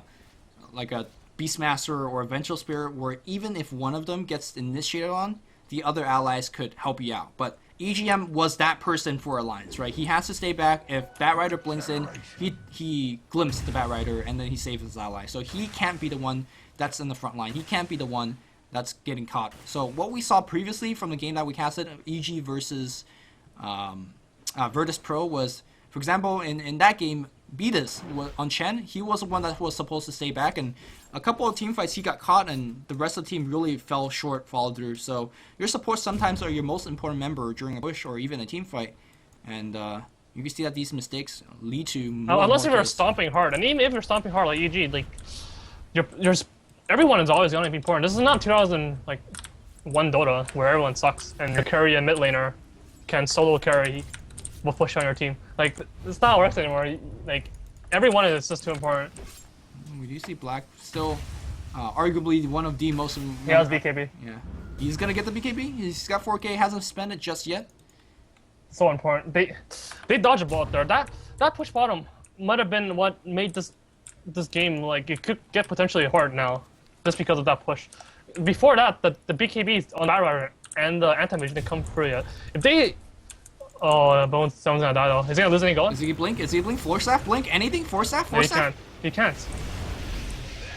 like a Beastmaster or a Vengeful Spirit, where even if one of them gets initiated on, the other allies could help you out. But EGM was that person for Alliance, right? He has to stay back. If Batrider blinks in, he glimpses the Batrider, and then he saves his ally. So he can't be the one that's in the front line. He can't be the one that's getting caught. So what we saw previously from the game that we casted, EG versus Virtus Pro, was, for example, in that game, Beatus on Chen, he was the one that was supposed to stay back, and a couple of team fights he got caught, and the rest of the team really fell short, followed through. So your support sometimes are your most important member during a push or even a team fight, and you can see that these mistakes lead to more unless if you're stomping hard, and even if you're stomping hard like EG, like there's everyone is always going to be important. This is not 2001 Dota where everyone sucks and your carry and mid laner can solo carry will push on your team. Like, it's not works anymore. Like, everyone is just too important. We do see Black still arguably one of the most... He has BKB. Yeah. He's gonna get the BKB. He's got 4K, hasn't spent it just yet. So important. They dodge a bullet there. That push bottom might have been what made this game, like, it could get potentially hard now, just because of that push. Before that, the BKBs on Batrider and the anti-mage didn't come through yet. If they Oh, Bones, someone's gonna die though. Is he gonna lose any gold? Is he blink? Is he blink? Force staff? Blink? Anything? Force staff? No, Force he staff? can't. He can't.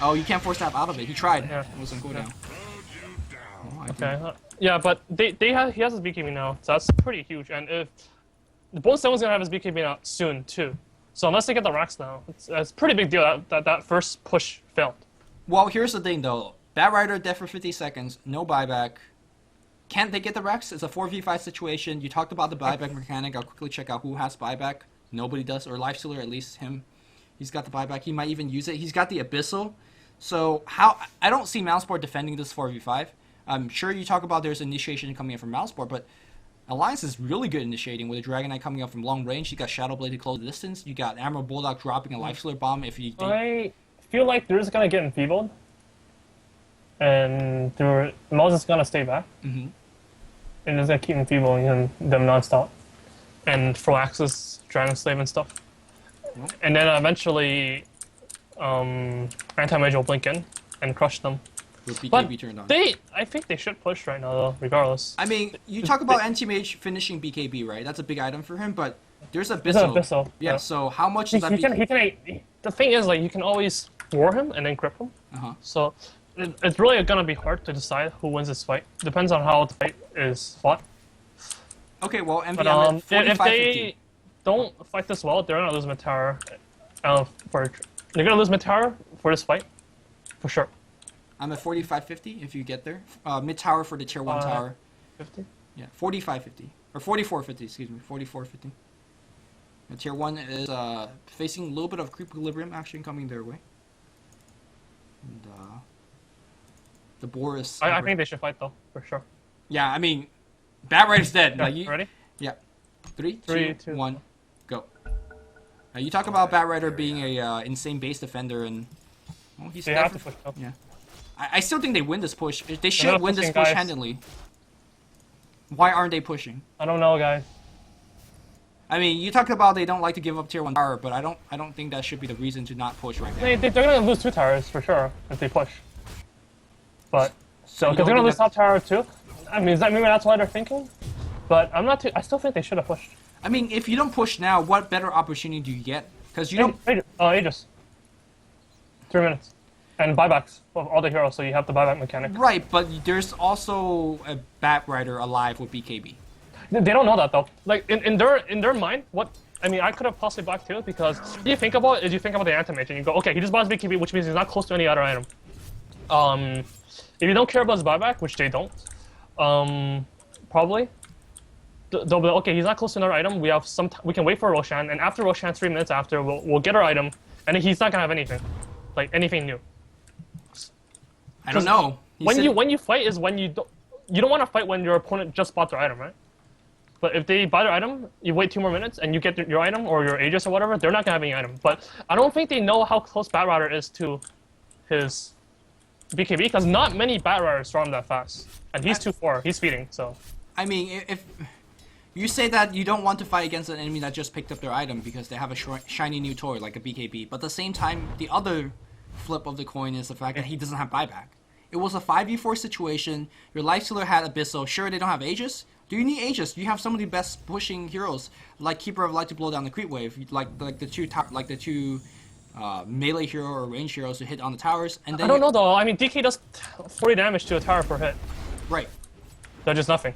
Oh, you can't force staff out of it. He tried. Yeah. It wasn't cooldown. Oh, Okay. Yeah, but he has his BKB now, so that's pretty huge. And if the Bones someone's gonna have his BKB now soon too. So unless they get the racks now, it's a pretty big deal that first push failed. Well, here's the thing though. Batrider dead for 50 seconds. No buyback. Can't they get the Rex? It's a 4v5 situation. You talked about the buyback mechanic. I'll quickly check out who has buyback. Nobody does. Or Lifestealer, at least him. He's got the buyback. He might even use it. He's got the Abyssal. So I don't see Mousesport defending this 4v5. I'm sure you talk about there's initiation coming in from Mousesport, but Alliance is really good initiating with a Dragon Knight coming up from long range. You got Shadow Blade to close the distance. You got Admiral Bulldog dropping a Lifestealer bomb if you think... I feel like they're just gonna get enfeebled. And Mouz is gonna stay back. Mm-hmm. And it's gonna keep enfeebling them non-stop. And throw Axis, Dragon Slave and stuff. Well. And then eventually Anti-Mage will blink in and crush them. With BKB But turned on. I think they should push right now though, regardless. I mean, you talk about Anti-Mage finishing BKB, right? That's a big item for him, but there's Abyssal. There's an Abyssal. Yeah, so how much does that the thing is, like, you can always war him and then grip him. Uh-huh. So it's really gonna be hard to decide who wins this fight. Depends on how the fight is fought. Okay, well, MVM But at 45-50. if they don't fight this well, they're gonna lose mid tower. They're gonna lose mid tower for this fight, for sure. I'm at 45-50 if you get there. Mid tower for the tier 1 tower. 50. Yeah, 45-50. Or 44-50, excuse me. 44-50. The tier 1 is facing a little bit of creep equilibrium action coming their way. And the boar is... I think they should fight though, for sure. Yeah, I mean, Batrider's dead. Yeah, Like, you, ready? Yeah. 3, 3, 2, 1, go. Now, you talk about Batrider being a insane base defender, and well, he's They dead have for- to push though. Yeah. I still think they win this push. They not should win this pushing, push guys. handily. Why aren't they pushing? I don't know, guys. I mean, you talked about they don't like to give up tier 1 tower, but I don't think that should be the reason to not push right now. They're gonna lose 2 towers for sure if they push. But So you because they're don't gonna lose think top tower too. I mean, maybe that's why they're thinking. But I'm not too. I still think they should have pushed. I mean, if you don't push now, what better opportunity do you get? Because you don't... Aegis. 3 minutes. And buybacks of all the heroes, so you have the buyback mechanic. Right, but there's also a Batrider alive with BKB. They don't know that though. Like in their mind, what I mean, I could have possibly backed too because you think about the anti-mage and you go, okay, he just buys BKB, which means he's not close to any other item. If you don't care about his buyback, which they don't, probably they'll be like, okay, he's not close to another item. We have we can wait for Roshan, and after Roshan, 3 minutes after, we'll get our item, and he's not gonna have anything, like anything new. I don't know. When you fight is when you don't want to fight when your opponent just bought their item, right? But if they buy their item, you wait 2 more minutes and you get your item or your Aegis or whatever, they're not gonna have any item. But I don't think they know how close Batrider is to his BKB because not many Batriders run that fast, and he's 2-4. He's feeding, so. I mean, if you say that you don't want to fight against an enemy that just picked up their item because they have a shiny new toy like a BKB, but at the same time, the other flip of the coin is the fact that he doesn't have buyback. It was a 5v4 situation. Your Lifestealer had Abyssal. Sure, they don't have Aegis. Do you need Aegis? You have some of the best pushing heroes, like Keeper of Light to blow down the creep wave, like the two melee hero or range heroes who hit on the towers. And then I don't know though. I mean, DK does 40 damage to a tower per hit. Right. That's just nothing.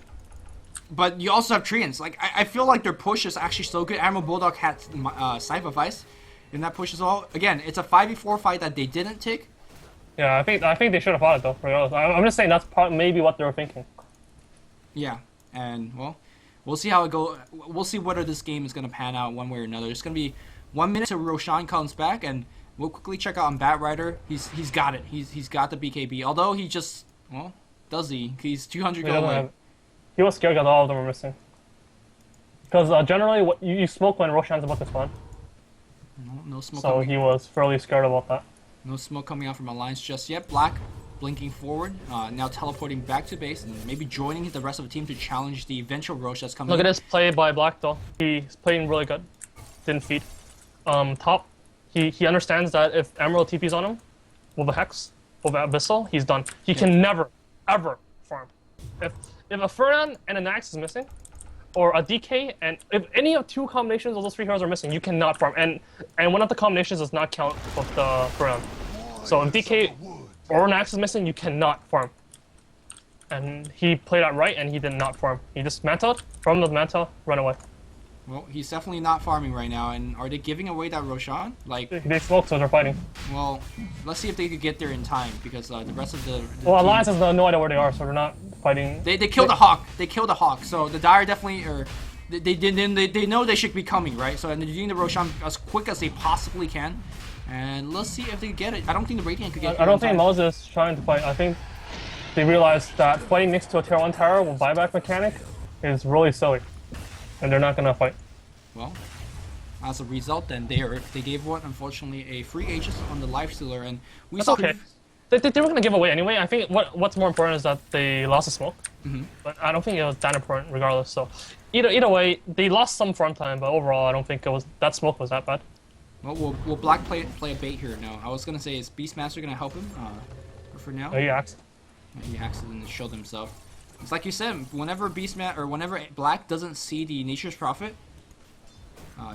But you also have Treants. Like I feel like their push is actually so good. Admiral Bulldog had Scythe of Ice in that push as well. Again, it's a 5v4 fight that they didn't take. Yeah, I think they should have fought it though. Regardless, I'm just saying that's maybe what they were thinking. Yeah, and well, we'll see how it goes. We'll see whether this game is gonna pan out one way or another. It's gonna be 1 minute till Roshan comes back, and we'll quickly check out on Batrider. He's got it. He's got the BKB. Although he just does he? He's 200 gold away. He was scared because all of them were missing. Because generally, you smoke when Roshan's about to spawn. No smoke. So he was fairly scared about that. No smoke coming out from Alliance just yet. Black blinking forward, now teleporting back to base and maybe joining the rest of the team to challenge the eventual Roche that's coming. Look at this play by Black though. He's playing really good. Didn't feed. Top, he understands that if Emerald TP's on him with a Hex, with an Abyssal, he's done. He can never, ever farm. If a Furnan and an Axe is missing, or a DK, and if any of two combinations of those 3 heroes are missing, you cannot farm. And one of the combinations does not count with the round. So if DK or Nax is missing, you cannot farm. And he played out right, and he did not farm. He just mantled, from the mantle, run away. Well, he's definitely not farming right now, and are they giving away that Roshan? Like, they smoked, so they're fighting. well, let's see if they could get there in time, because the rest of the Well, team, Alliance has no idea where they are, so they're not fighting. they killed the Hawk. They killed the Hawk. So the Dire definitely, or they know they should be coming, right? So and they're doing the Roshan as quick as they possibly can, and let's see if they get it. I don't think the Radiant could get. I don't think Mouz is trying to fight. I think they realized that fighting next to a tier 1 tower with buyback mechanic is really silly, and they're not gonna fight. Well, as a result, then they gave one, unfortunately, a free Aegis on the Lifestealer, and we That's saw. okay. They were gonna give away anyway. I think what's more important is that they lost the smoke, but I don't think it was that important regardless. So either way, they lost some farm time, but overall, I don't think that smoke was that bad. Well, will Black play a bait here? No, I was gonna say, is Beastmaster gonna help him? But for now, He axed. he accidentally showed himself. It's like you said, whenever whenever Black doesn't see the Nature's Prophet,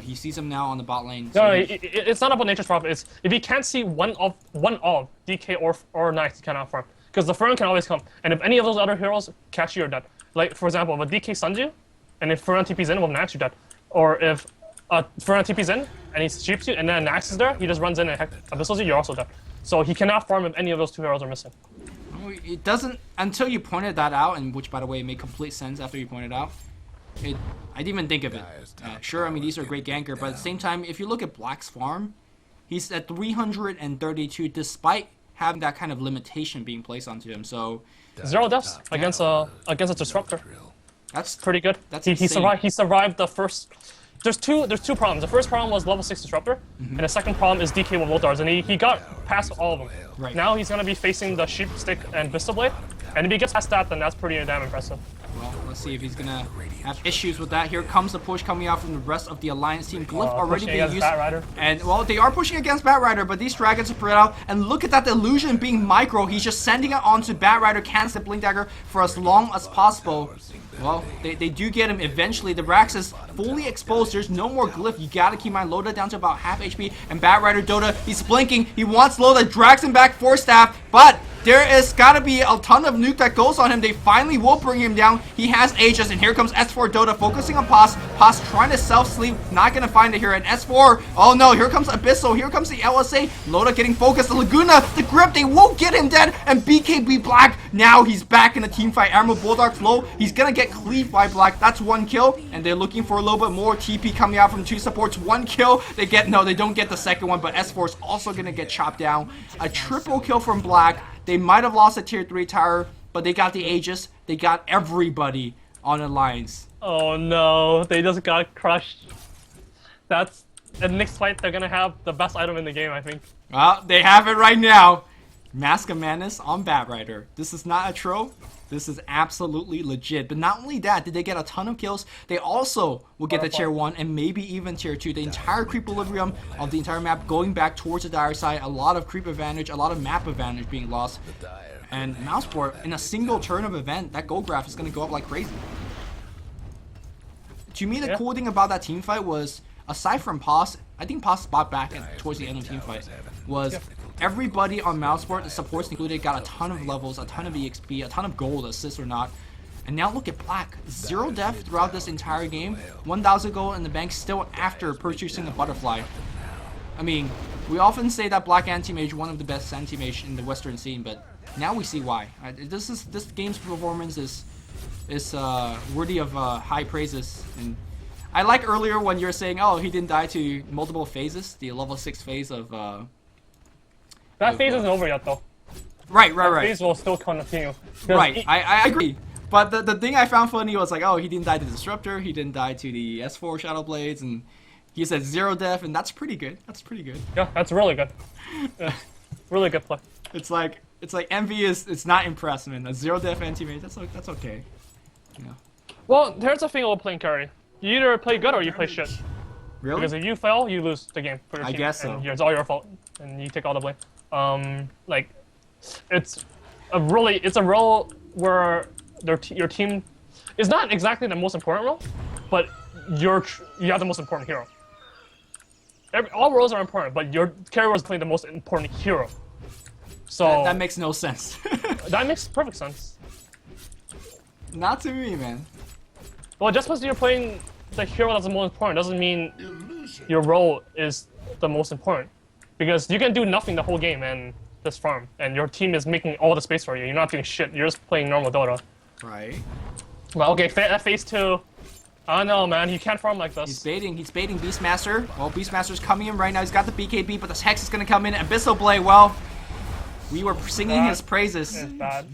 he sees him now on the bot lane. So No, it's not about Nature's Prophet. It's if he can't see one of DK or Knight, he cannot farm. Because the Fern can always come, and if any of those other heroes catch you, you're dead. Like for example, if a DK stuns you, and if Fern TP's in, well, Nax, you're dead. Or if Fern TP's in and he sheeps you, and then Nax is there, he just runs in and abyssals you, you're also dead. So he cannot farm if any of those 2 heroes are missing. it doesn't, until you pointed that out, and which by the way made complete sense after you pointed out. I didn't even think of it. Sure, I mean, these are great ganker, but at the same time, if you look at Black's farm, he's at 332 despite having that kind of limitation being placed onto him. So 0 deaths against a disruptor. that's Pretty good. That's he insane. survived the first. There's two problems. The first problem was level 6 disruptor, and the second problem is DK with Volt Darts, and he got past all of them. Right. Now he's gonna be facing the Sheep Stick and Vista Blade, and if he gets past that, then that's pretty damn impressive. Well, let's see if he's gonna have issues with that. Here comes the push coming out from the rest of the Alliance team. Glyph already Pushing being against used. Batrider. And, well, they are pushing against Batrider, but these dragons are spread out. And look at that illusion being micro. He's just sending it onto Batrider, cancel the Blink Dagger for as long as possible. Well, they do get him eventually. The Rax is fully exposed. There's no more Glyph. You gotta keep in mind, Loda down to about half HP. And Batrider Dota, he's blinking. He wants Loda, drags him back for staff, but there is gotta be a ton of nuke that goes on him. They finally will bring him down. He has Aegis, and here comes S4 Dota focusing on Paz. Paz trying to self-sleep, not gonna find it here. And S4, oh no, here comes Abyssal, here comes the LSA. Loda getting focused, the Laguna, the grip, they won't get him dead. And BKB Black, now he's back in the team fight. Emerald Bulldark's low, he's gonna get cleaved by Black. That's 1 kill, and they're looking for a little bit more. TP coming out from 2 supports, 1 kill. They don't get the second one, but S4 is also gonna get chopped down. A triple kill from Black. They might have lost a tier 3 tower, but they got the Aegis. They got everybody on Alliance. Oh no, they just got crushed. That's the next fight. They're gonna have the best item in the game, I think. Well, they have it right now. Mask of Madness on Batrider. This is not a troll. This is absolutely legit. But not only that, did they get a ton of kills, they also will get the tier 1 and maybe even tier 2. The entire creep equilibrium of the entire map going back towards the Dire side. A lot of creep advantage, a lot of map advantage being lost. And Mousesport, in a single turn of event, that gold graph is going to go up like crazy. To me, the cool thing about that team fight was, aside from Paz, I think Paz bought back towards the end of the team fight, was everybody on Mousesport, the supports included, got a ton of levels, a ton of EXP, a ton of gold, assist or not. And now look at Black. 0 death throughout this entire game. 1,000 gold in the bank still after purchasing the Butterfly. I mean, we often say that Black Anti-Mage, one of the best Anti-Mage in the Western scene, but now we see why. This game's performance is worthy of high praises. And I like earlier when you were saying, oh, he didn't die to multiple phases, the level 6 phase of... that phase isn't over yet, though. Right. Phase will still continue. Right, I agree. But the thing I found funny was like, oh, he didn't die to the Disruptor, he didn't die to the S4 Shadow Blades, and he said 0 death, and that's pretty good. That's pretty good. Yeah, that's really good. Yeah, really good play. It's like Envy it's not impressed, man. A 0 death anti-mage, that's okay. Yeah. Well, here's the thing about playing carry. You either play good or you play shit. Really? Because if you fail, you lose the game for your team. I guess so. And it's all your fault, and you take all the blame. Like, it's a role where your team is not exactly the most important role, but you have the most important hero. All roles are important, but your carry role is playing the most important hero. So that makes no sense. that makes perfect sense. Not to me, man. Well, just because you're playing the hero that's the most important doesn't mean your role is the most important. Because you can do nothing the whole game and just farm, and your team is making all the space for you. You're not doing shit. You're just playing normal Dota. Right. Well, okay, phase 2. I don't know, man. He can't farm like this. He's baiting Beastmaster. Well, Beastmaster's coming in right now. He's got the BKB, but this Hex is gonna come in. Abyssal Blade, well, we were singing his praises. It's bad.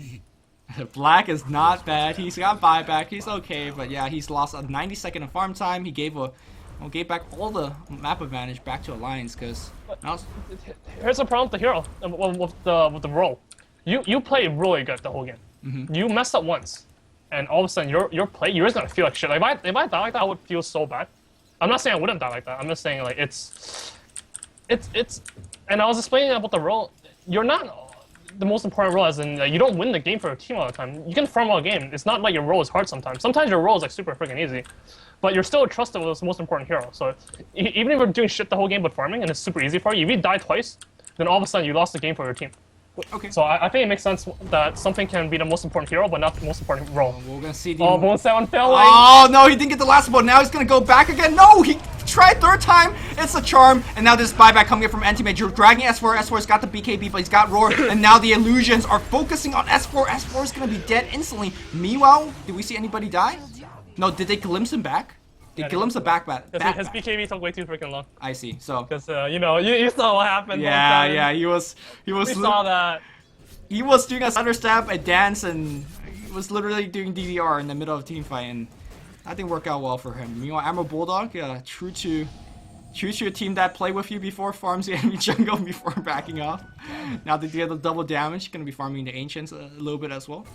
Black is not bad. He's got buyback. He's okay, but yeah, he's lost a 90-second of farm time. He gave back all the map advantage back to Alliance because here's the problem with the hero, with the role. You play really good the whole game. You messed up once, and all of a sudden your play, you're just gonna feel like shit. Like if I die like that, I would feel so bad. I'm not saying I wouldn't die like that. I'm just saying like it's. And I was explaining about the role. You're not the most important role, as in you don't win the game for your team all the time. You can farm all game. It's not like your role is hard sometimes. Sometimes your role is like super freaking easy, but you're still trusted with the most important hero. So even if you're doing shit the whole game but farming and it's super easy for you, if you die twice, then all of a sudden you lost the game for your team. Okay. So I think it makes sense that something can be the most important hero, but not the most important role. We're gonna see the. Oh, Bone 7 failing! Oh no, he didn't get the last one. Now he's gonna go back again. No, he tried third time. It's a charm, and now this buyback coming in from Anti-Mage. Dragging S4. S4's got the BKB, but he's got Roar, and now the illusions are focusing on S4. S4 is gonna be dead instantly. Meanwhile, did we see anybody die? No, did they glimpse him back? They glimpse the back. His BKB took way too freaking long. I see. So. Because you saw what happened. Yeah, he was. We saw that. He was doing a stutter stab, a dance, and he was literally doing DDR in the middle of a team fight, and that didn't work out well for him. Meanwhile, Emerald Bulldog, true to a team that played with you before, farms the enemy jungle before backing off. Now they get the double damage, gonna be farming the Ancients a little bit as well.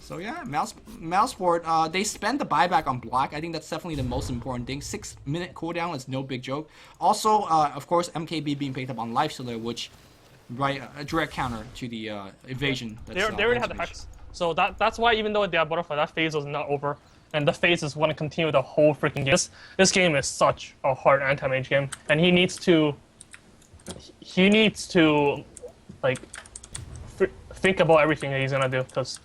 So yeah, Mousesport, they spend the buyback on block. I think that's definitely the most important thing. 6-minute cooldown is no big joke. Also, of course, MKB being picked up on Life Stealer, which a direct counter to the evasion. They already had the Hex, so that's why even though they have Butterfly, that phase was not over, and the phase is going to continue the whole freaking game. This game is such a hard anti-mage game, and he needs to like think about everything that he's gonna do, because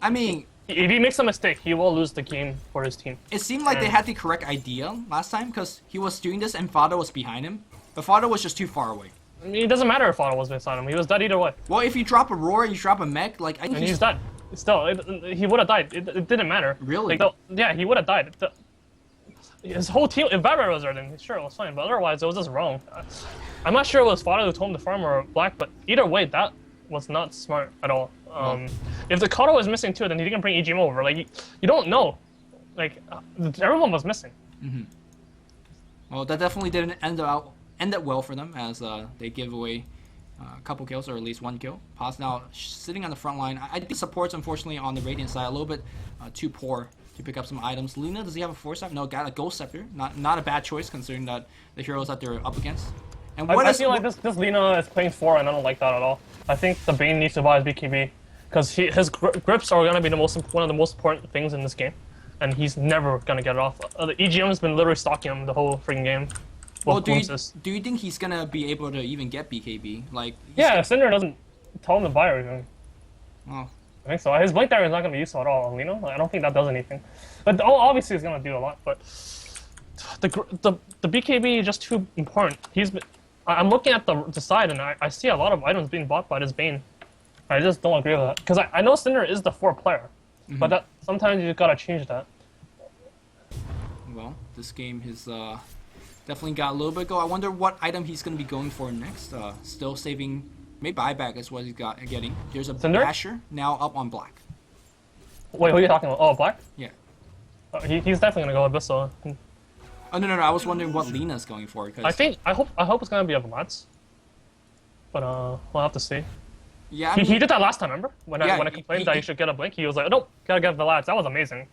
I mean, if he makes a mistake, he will lose the game for his team. It seemed like they had the correct idea last time, because he was doing this and Fado was behind him, but Fado was just too far away. I mean, it doesn't matter if Fado was beside him. He was dead either way. Well, if you drop a Roar, you drop a mech, like I think he's dead. Still, he would have died. It didn't matter. Really? Like, yeah, he would have died. His whole team, if Batrider was there, then sure, it was fine. But otherwise, it was just wrong. I'm not sure it was Fado who told him to farm or Black, but either way, that was not smart at all. If the Kodo was missing too, then he didn't bring EGM over. Like, you don't know. Like, everyone was missing. Well, that definitely didn't end up well for them, as they give away a couple kills, or at least one kill. Paz now sitting on the front line. I think support's unfortunately on the Radiant side a little bit too poor to pick up some items. Luna, does he have a Force Staff? No, got a Ghost Scepter. Not a bad choice considering that the heroes that they're up against. And I feel like this Luna is playing 4, and I don't like that at all. I think the Bane needs to buy his BKB, because his grips are going to be one of the most important things in this game, and he's never going to get it off. The EGM has been literally stalking him the whole freaking game. Well, do you think he's gonna be able to even get BKB? Like, yeah, if Cinder doesn't tell him to buy everything. Oh. I think so. His Blink Dagger is not gonna be useful at all, you know? I don't think that does anything. But obviously it's gonna do a lot, but the BKB is just too important. I'm looking at the side, and I see a lot of items being bought by this Bane. I just don't agree with that. Because I know Cinder is the 4 player, but sometimes you gotta change that. Well, this game has definitely got a little bit go. I wonder what item he's going to be going for next. Still saving, maybe buyback is what he's getting. There's a Cinder? Basher now up on Black. Wait, who are you talking about? Oh, Black? Yeah. He's definitely going to go Abyssal. Oh, no. I was wondering what Lena's going for. I hope it's going to be a Vlads. But we'll have to see. Yeah, I mean, he did that last time, remember? When I complained that he should get a Blink, he was like, nope, gotta get Vlads. That was amazing.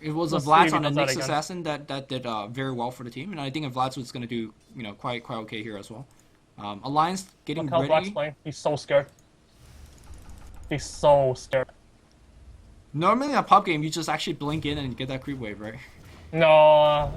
It was a Vlads on a Nyx Assassin that did very well for the team, and I think Vlads was going to do quite okay here as well. Alliance getting ready. Black's playing. He's so scared. He's so scared. Normally in a pub game, you just actually blink in and get that creep wave, right? No,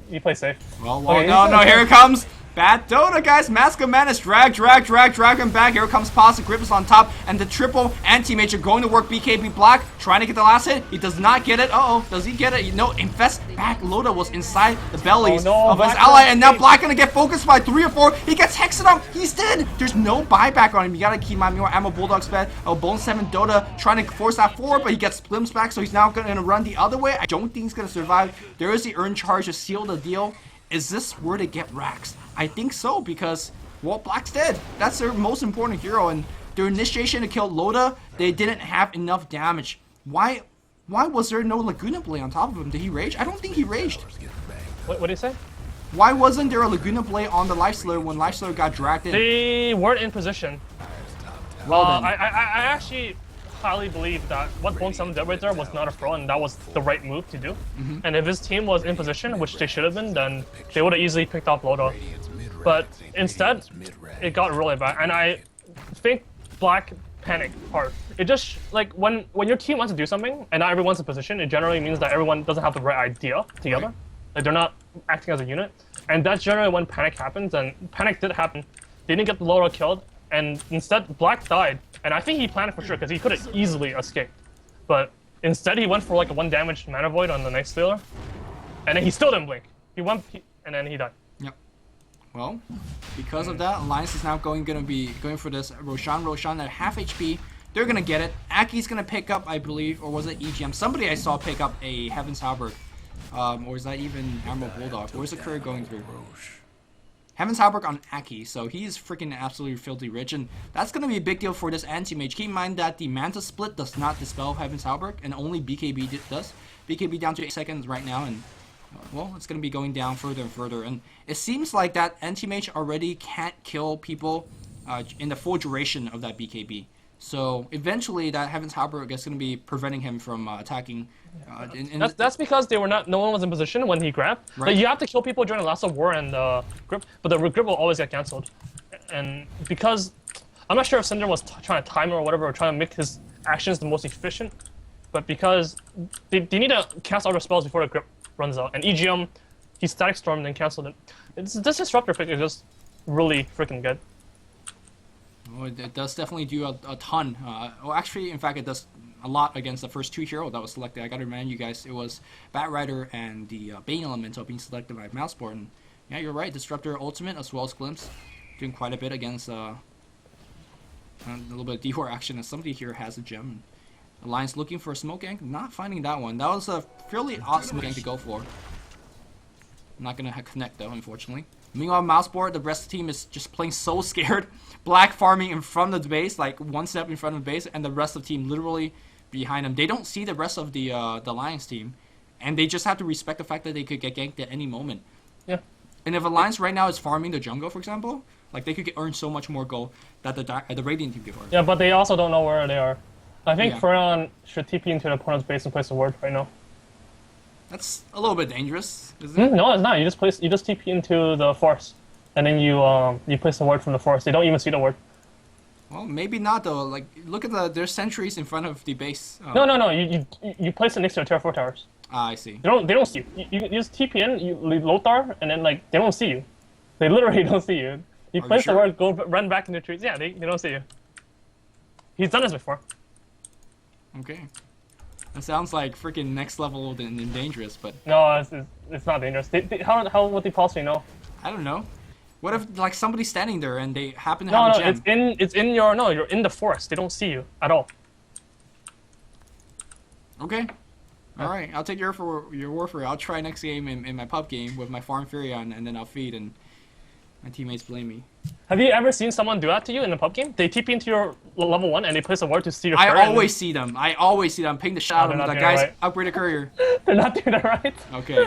you play safe. Well, Okay, no, here it comes. Bad Dota, guys. Mask of Madness. Drag him back. Here comes Pasta. Grip is on top. And the triple anti-major going to work. BKB Black trying to get the last hit. He does not get it. Uh-oh. Does he get it? No. Infest back. Loda was inside the bellies of his ally. And now Black going to get focused by 3 or 4. He gets hexed out. He's dead. There's no buyback on him. You got to keep my more ammo. Bulldog's fed. Oh, Bone 7 Dota trying to force that forward. But he gets glimpsed back. So he's now going to run the other way. I don't think he's going to survive. There is the earn charge to seal the deal. Is this where to get racks? I think so, because, well, Black's dead. That's their most important hero, and their initiation to kill Loda, they didn't have enough damage. Why was there no Laguna Blade on top of him? Did he rage? I don't think he raged. What did you say? Why wasn't there a Laguna Blade on the Lifestealer when Lifestealer got dragged in? They weren't in position. Well then. I actually highly believe that what Bone 7 did right there was not a throw, and that was the right move to do. And if his team was in position, which they should have been, then they would have easily picked off Loda. But instead, it got really bad, and I think Black panicked hard. It just, like, when your team wants to do something, and not everyone's in position, it generally means that everyone doesn't have the right idea together. Right. Like, they're not acting as a unit. And that's generally when panic happens, and panic did happen. They didn't get the Loda killed, and instead, Black died. And I think he planned it for sure, because he could have easily escaped. But instead, he went for like a 1 damage mana void on the Night Stealer. And then he still didn't blink. And then he died. Yep. Well, because of that, Alliance is now gonna be going for this Roshan at half HP. They're gonna get it. Aki's gonna pick up, I believe, or was it EGM? Somebody I saw pick up a Heaven's Halberd. Or is that even Admiral Bulldog? Where's the career going through? Heaven's Halberd on Aki, so he's freaking absolutely filthy rich, and that's going to be a big deal for this anti-mage. Keep in mind that the Manta split does not dispel Heaven's Halberd, and only BKB does. BKB down to 8 seconds right now, and, well, it's going to be going down further and further, and it seems like that anti-mage already can't kill people in the full duration of that BKB. So, eventually, that Heaven's Halberd is going to be preventing him from attacking. That's because no one was in position when he grabbed. Right. Like, you have to kill people during the Last of War and grip, but the grip will always get cancelled. And because I'm not sure if Cinder was trying to time it or whatever, or trying to make his actions the most efficient, but because they need to cast all their spells before the grip runs out. And EGM, he static stormed and cancelled it. This disruptor pick is just really freaking good. Oh, it does definitely do a ton. Well, actually, in fact, it does a lot against the first 2 heroes that was selected. I gotta remind you guys, it was Batrider and the Bane Elemental being selected by Mousesport. And yeah, you're right, Disruptor Ultimate as well as Glimpse doing quite a bit against a little bit of D4 action, as somebody here has a gem. Alliance looking for a smoke gank, not finding that one. That was a fairly odd smoke gank to go for. Not gonna connect though, unfortunately. Meanwhile, Mousesport, the rest of the team is just playing so scared. Black farming in front of the base, like 1 step in front of the base, and the rest of the team literally behind them. They don't see the rest of the Alliance team, and they just have to respect the fact that they could get ganked at any moment. Yeah. And if Alliance right now is farming the jungle, for example, like they could earn so much more gold that the Radiant team could earn. Yeah, but they also don't know where they are. I think Yeah. Freon should TP into an opponent's base and place a ward right now. That's a little bit dangerous, isn't it? No, it's not. You just TP into the forest, and then you place the ward from the forest. They don't even see the ward. Well, maybe not though. Like, look at there's sentries in front of the base. No. You place it next to the Terraform towers. Ah, I see. They don't see you. You just TP in, you leave Lothar, and then like they don't see you. They literally don't see you. You place the ward, go run back in the trees. Yeah, they don't see you. He's done this before. Okay. That sounds like freaking next level and dangerous, but no, it's not dangerous. How would they possibly know? I don't know. What if like somebody's standing there and they happen to have a gem? You're in the forest. They don't see you at all. Okay. All right. I'll take your warfare. I'll try next game in my pub game with my farm Furion, and then I'll feed, and my teammates blame me. Have you ever seen someone do that to you in a pub game? They TP into your level 1 and they place a ward to see your I always see them. I always see them. Ping the shot of them. The guys right. upgrade a courier. They're not doing that right. Okay.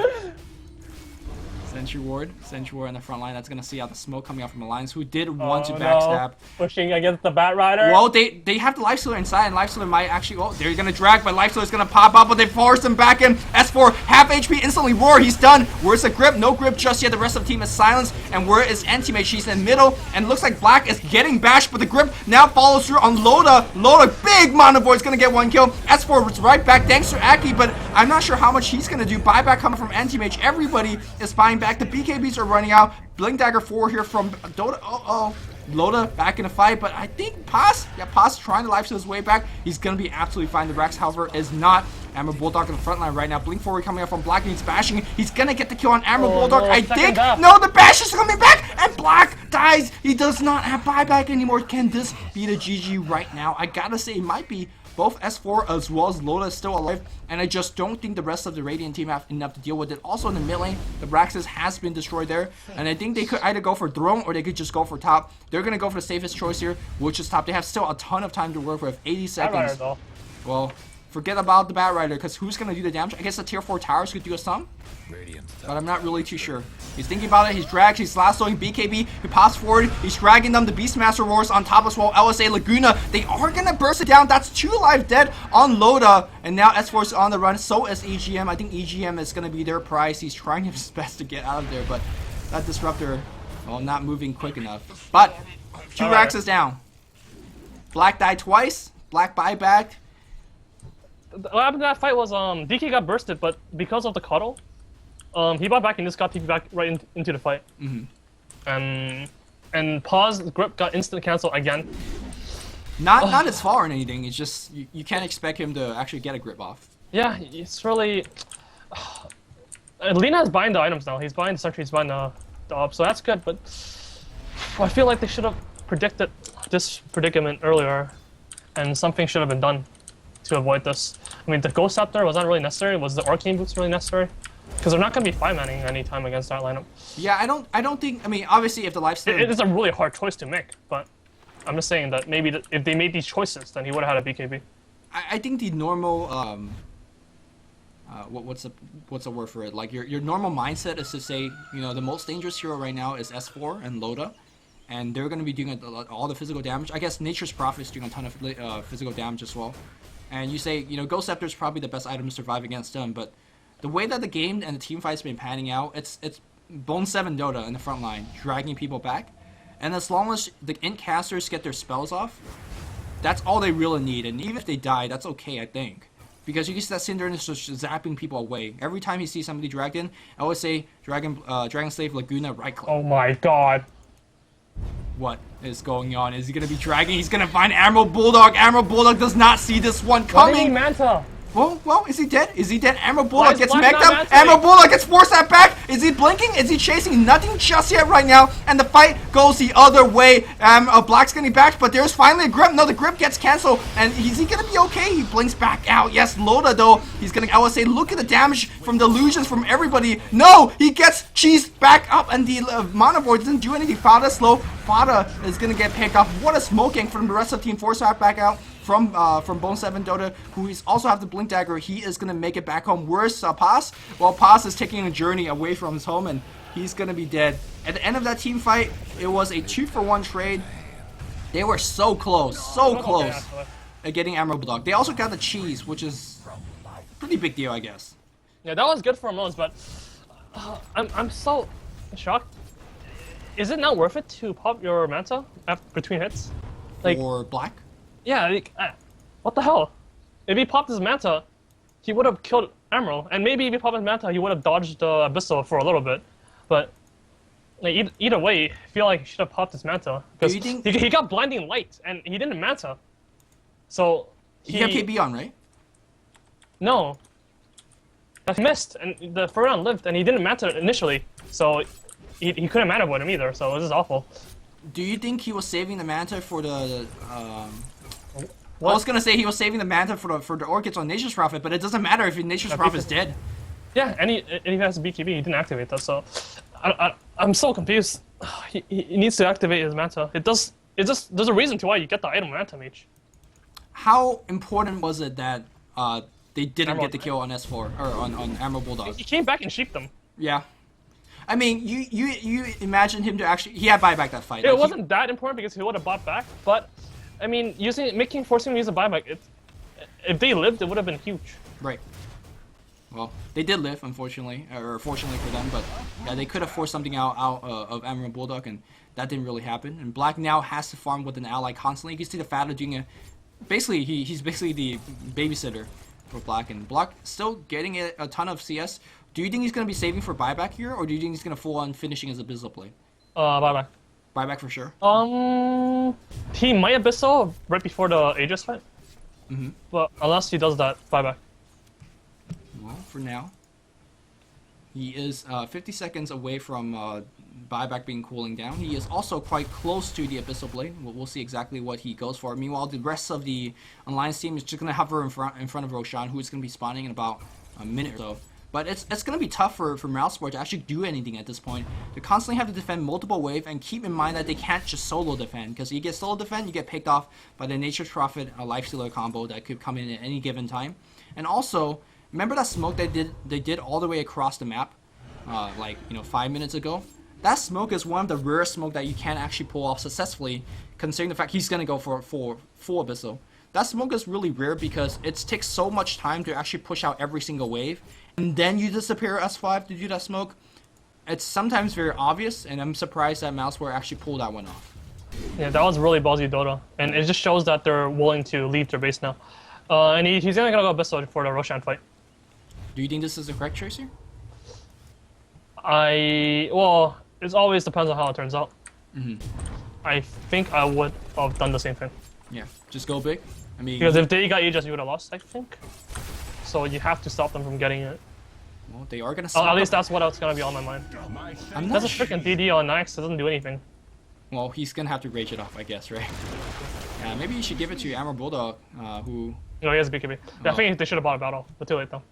Sentry ward on the front line. That's gonna see out the smoke coming out from Alliance, who did want to backstab. No. Pushing against the Batrider. Well, they have the Lifestealer inside, and Lifestealer might actually. Oh, they're gonna drag, but Lifestealer's gonna pop up, but they force him back in. S4 half HP instantly. Roar, he's done. Where's the grip? No grip just yet. The rest of the team is silenced, and where is Anti-Mage? She's in the middle, and it looks like Black is getting bashed, but the grip now follows through on Loda. Loda, big Mono Void's gonna get 1 kill. S4 is right back thanks to Aki, but I'm not sure how much he's going to do. Buyback coming from Anti-Mage. Everybody is buying back. The BKBs are running out. Blink Dagger 4 here from Dota. Loda back in the fight, but I think Paz is trying to life steal his way back. He's going to be absolutely fine. The Rex, however, is not. Amber Bulldog in the front line right now. Blink forward coming up from Black, and he's bashing. He's going to get the kill on Amber Bulldog. No, I think. No, the bash is coming back, and Black dies. He does not have buyback anymore. Can this be the GG right now? I gotta say, it might be. Both S4 as well as Loda is still alive, and I just don't think the rest of the Radiant team have enough to deal with it. Also in the mid lane, the Braxis has been destroyed there, and I think they could either go for throne or they could just go for top. They're going to go for the safest choice here, which is top. They have still a ton of time to work with, 80 seconds. Well, forget about the Batrider, because who's going to do the damage? I guess the tier 4 towers could do a some, but I'm not really too sure. He's thinking about it. He's dragged. He's lassoing BKB. He pops forward. He's dragging them. The Beastmaster Roars on top as well. LSA Laguna. They are going to burst it down. That's 2 life dead on Loda. And now S4 is on the run. So is EGM. I think EGM is going to be their prize. He's trying his best to get out of there, but that Disruptor, well, not moving quick enough. But 2 racks is down. Black died twice. Black buyback. What happened to that fight was DK got bursted, but because of the cuddle, he bought back and just got TP back right into the fight. And pause, the grip got instant cancel again. Not his fault or anything. It's just you can't expect him to actually get a grip off. Yeah, it's really. Lina is buying the items now. He's buying the sentry, he's buying the op, so that's good. But I feel like they should have predicted this predicament earlier, and something should have been done to avoid this. I mean, the Ghost Scepter was not really necessary. Was the Arcane Boots really necessary? Because they're not going to be 5-manning anytime against that lineup. Yeah, I don't think. I mean, obviously, if the lifesteal, it is a really hard choice to make. But I'm just saying that maybe if they made these choices, then he would have had a BKB. I think the normal what's the word for it? Like your normal mindset is to say, you know, the most dangerous hero right now is S4 and Loda, and they're going to be doing all the physical damage. I guess Nature's Prophet is doing a ton of physical damage as well. And you say, you know, Ghost Scepter is probably the best item to survive against them, but the way that the game and the team fight's been panning out, it's Bone 7 Dota in the front line, dragging people back. And as long as the int casters get their spells off, that's all they really need. And even if they die, that's okay, I think. Because you can see that Cinder is just zapping people away. Every time you see somebody dragged in, I always say Dragon Slave Laguna right click. Oh my god. What is going on? Is he going to be dragging? He's going to find Emerald Bulldog. Emerald Bulldog does not see this one coming. Manta? Well, is he dead? Is he dead? Emerald Bulldog gets mech'd up. Emerald Bulldog gets forced that back. Is he blinking? Is he chasing? Nothing just yet right now. And the fight goes the other way. Black's getting back, but there's finally a grip. No, the grip gets canceled. And is he going to be okay? He blinks back out. Yes, Loda, though. He's going to, I would say, look at the damage from the illusions from everybody. No, he gets cheesed back up. And the Mana Void doesn't do anything. Fada slow. Fada is going to get picked off. What a smoking from the rest of Team 4 side back out. From Bone 7 Dota, who is also have the Blink Dagger. He is going to make it back home. Where's Paz? Well, Paz is taking a journey away from his home, and he's going to be dead. At the end of that team fight, it was a 2-for-1 trade. They were so close at getting Emerald Bulldog. They also got the cheese, which is a pretty big deal, I guess. Yeah, that was good for Mouz, but I'm so shocked. Is it not worth it to pop your Manta between hits? Like, or Black? Yeah, like, what the hell? If he popped his Manta, he would have killed Emerald, and maybe if he popped his Manta, he would have dodged Abyssal for a little bit. But like, either way, I feel like he should have popped his Manta because he got blinding light and he didn't Manta. So he got KB on, right? No, he missed, and the first round lived, and he didn't Manta initially, so he couldn't Mana Void him either. So this is awful. Do you think he was saving the Manta for the? I was gonna say he was saving the Manta for the Orchids on Nature's Prophet, but it doesn't matter if Nature's Prophet is dead. Yeah, and he has a BKB. He didn't activate that, so I'm so confused. He needs to activate his Manta. There's a reason to why you get the item Manta Mage. How important was it that they didn't get the kill on S4 or on Emerald Bulldog? He came back and sheeped them. Yeah. I mean, you imagine him to actually... He had buyback that fight. It wasn't that important because he would have bought back, but, I mean, forcing him to use a buyback, if they lived, it would have been huge. Right. Well, they did live, unfortunately, or fortunately for them, but yeah, they could have forced something out of Emerald Bulldog, and that didn't really happen. And Black now has to farm with an ally constantly. You can see the Fada doing a... Basically, he's basically the babysitter for Black, and Black still getting a ton of CS. Do you think he's going to be saving for buyback here, or do you think he's going to full on finishing his Abyssal play? Buyback. Buyback for sure. He might Abyssal right before the Aegis fight. But unless he does that, buyback. Well, for now, he is 50 seconds away from buyback being cooling down. He is also quite close to the Abyssal Blade. We'll see exactly what he goes for. Meanwhile, the rest of the Alliance team is just going to hover in front of Roshan, who is going to be spawning in about a minute or so. But it's going to be tough for Mouzesport to actually do anything at this point. They constantly have to defend multiple wave, and keep in mind that they can't just solo defend, because you get solo defend, you get picked off by the Nature's Prophet Lifestealer combo that could come in at any given time. And also, remember that smoke they did all the way across the map, like 5 minutes ago? That smoke is one of the rarest smoke that you can actually pull off successfully, considering the fact he's going to go for full Abyssal. That smoke is really rare because it takes so much time to actually push out every single wave, and then you disappear S5 to do that smoke. It's sometimes very obvious, and I'm surprised that Mouzesport actually pulled that one off. Yeah, that was really ballsy Dota, and it just shows that they're willing to leave their base now. And he's gonna go Abyssal for the Roshan fight. Do you think this is the correct choice here? Well, it always depends on how it turns out. I think I would have done the same thing. Yeah, just go big. I mean, because if they got Aegis, you would have lost, I think. So you have to stop them from getting it. Well, they are gonna. At least that's what's gonna be on my mind. That's a freaking DD on Nax. It doesn't do anything. Well, he's gonna have to rage it off, I guess, right? Yeah, maybe you should give it to Amber Bulldog, who. No, he has a BKB. Yeah, I think they should have bought a battle, but too late though.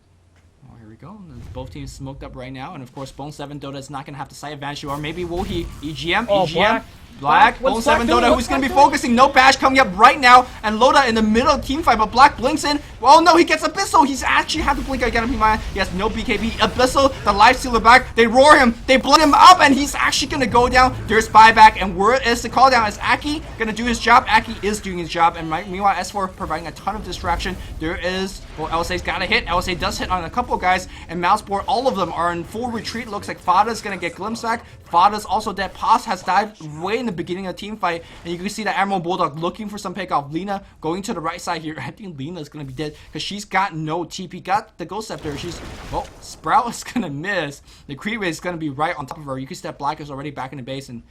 Oh, here we go. Both teams smoked up right now, and of course, Bone 7 Dota is not gonna have to side advantage, or maybe will he? EGM, oh, EGM. Black, Bone 7 Dota, who's going to be focusing, no bash coming up right now, and Loda in the middle of team fight, but Black blinks in. Well, no, he gets Abyssal. He's actually had to blink again. He has no BKB. Abyssal, the Lifestealer back. They roar him, they blow him up, and he's actually going to go down. There's buyback, and where is the call down? Is Aki going to do his job? Aki is doing his job, and meanwhile, S4 providing a ton of distraction. There is, well, LSA's got a hit. LSA does hit on a couple guys, and Mouzesport, all of them are in full retreat. Looks like Fada's going to get glimpsed back. Fada's also dead. Paz has died way in the beginning of the team fight, and you can see that Emerald Bulldog looking for some pickoff. Lina going to the right side here. I think Lina's gonna be dead because she's got no TP. Got the Ghost Scepter. She's, well, Sprout is gonna miss. The Creep is gonna be right on top of her. You can see that Black is already back in the base, and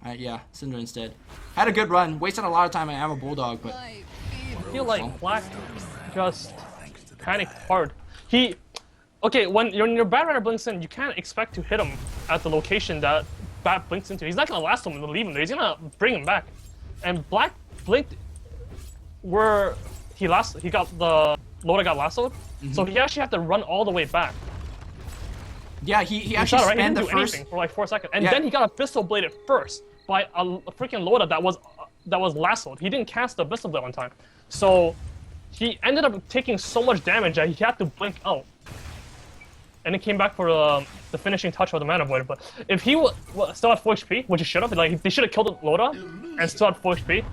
yeah, Cinder instead. Had a good run. Wasted a lot of time on Emerald Bulldog, but I feel like Black just panicked hard. Okay, when your batrider blinks in, you can't expect to hit him at the location that Bat blinks into. He's not gonna last him and leave him there. He's gonna bring him back. And Black blinked where Loda got lassoed, so he actually had to run all the way back. Yeah, he actually right? spanned He the didn't do first anything for like 4 seconds, and then he got Abyssal bladed first by a freaking Loda that was lassoed. He didn't cast the Abyssal blade on time, so he ended up taking so much damage that he had to blink out. And it came back for the finishing touch of the Mana Void. But if he still had 4 HP, which he should have, like they should have killed Loda and still had 4 HP,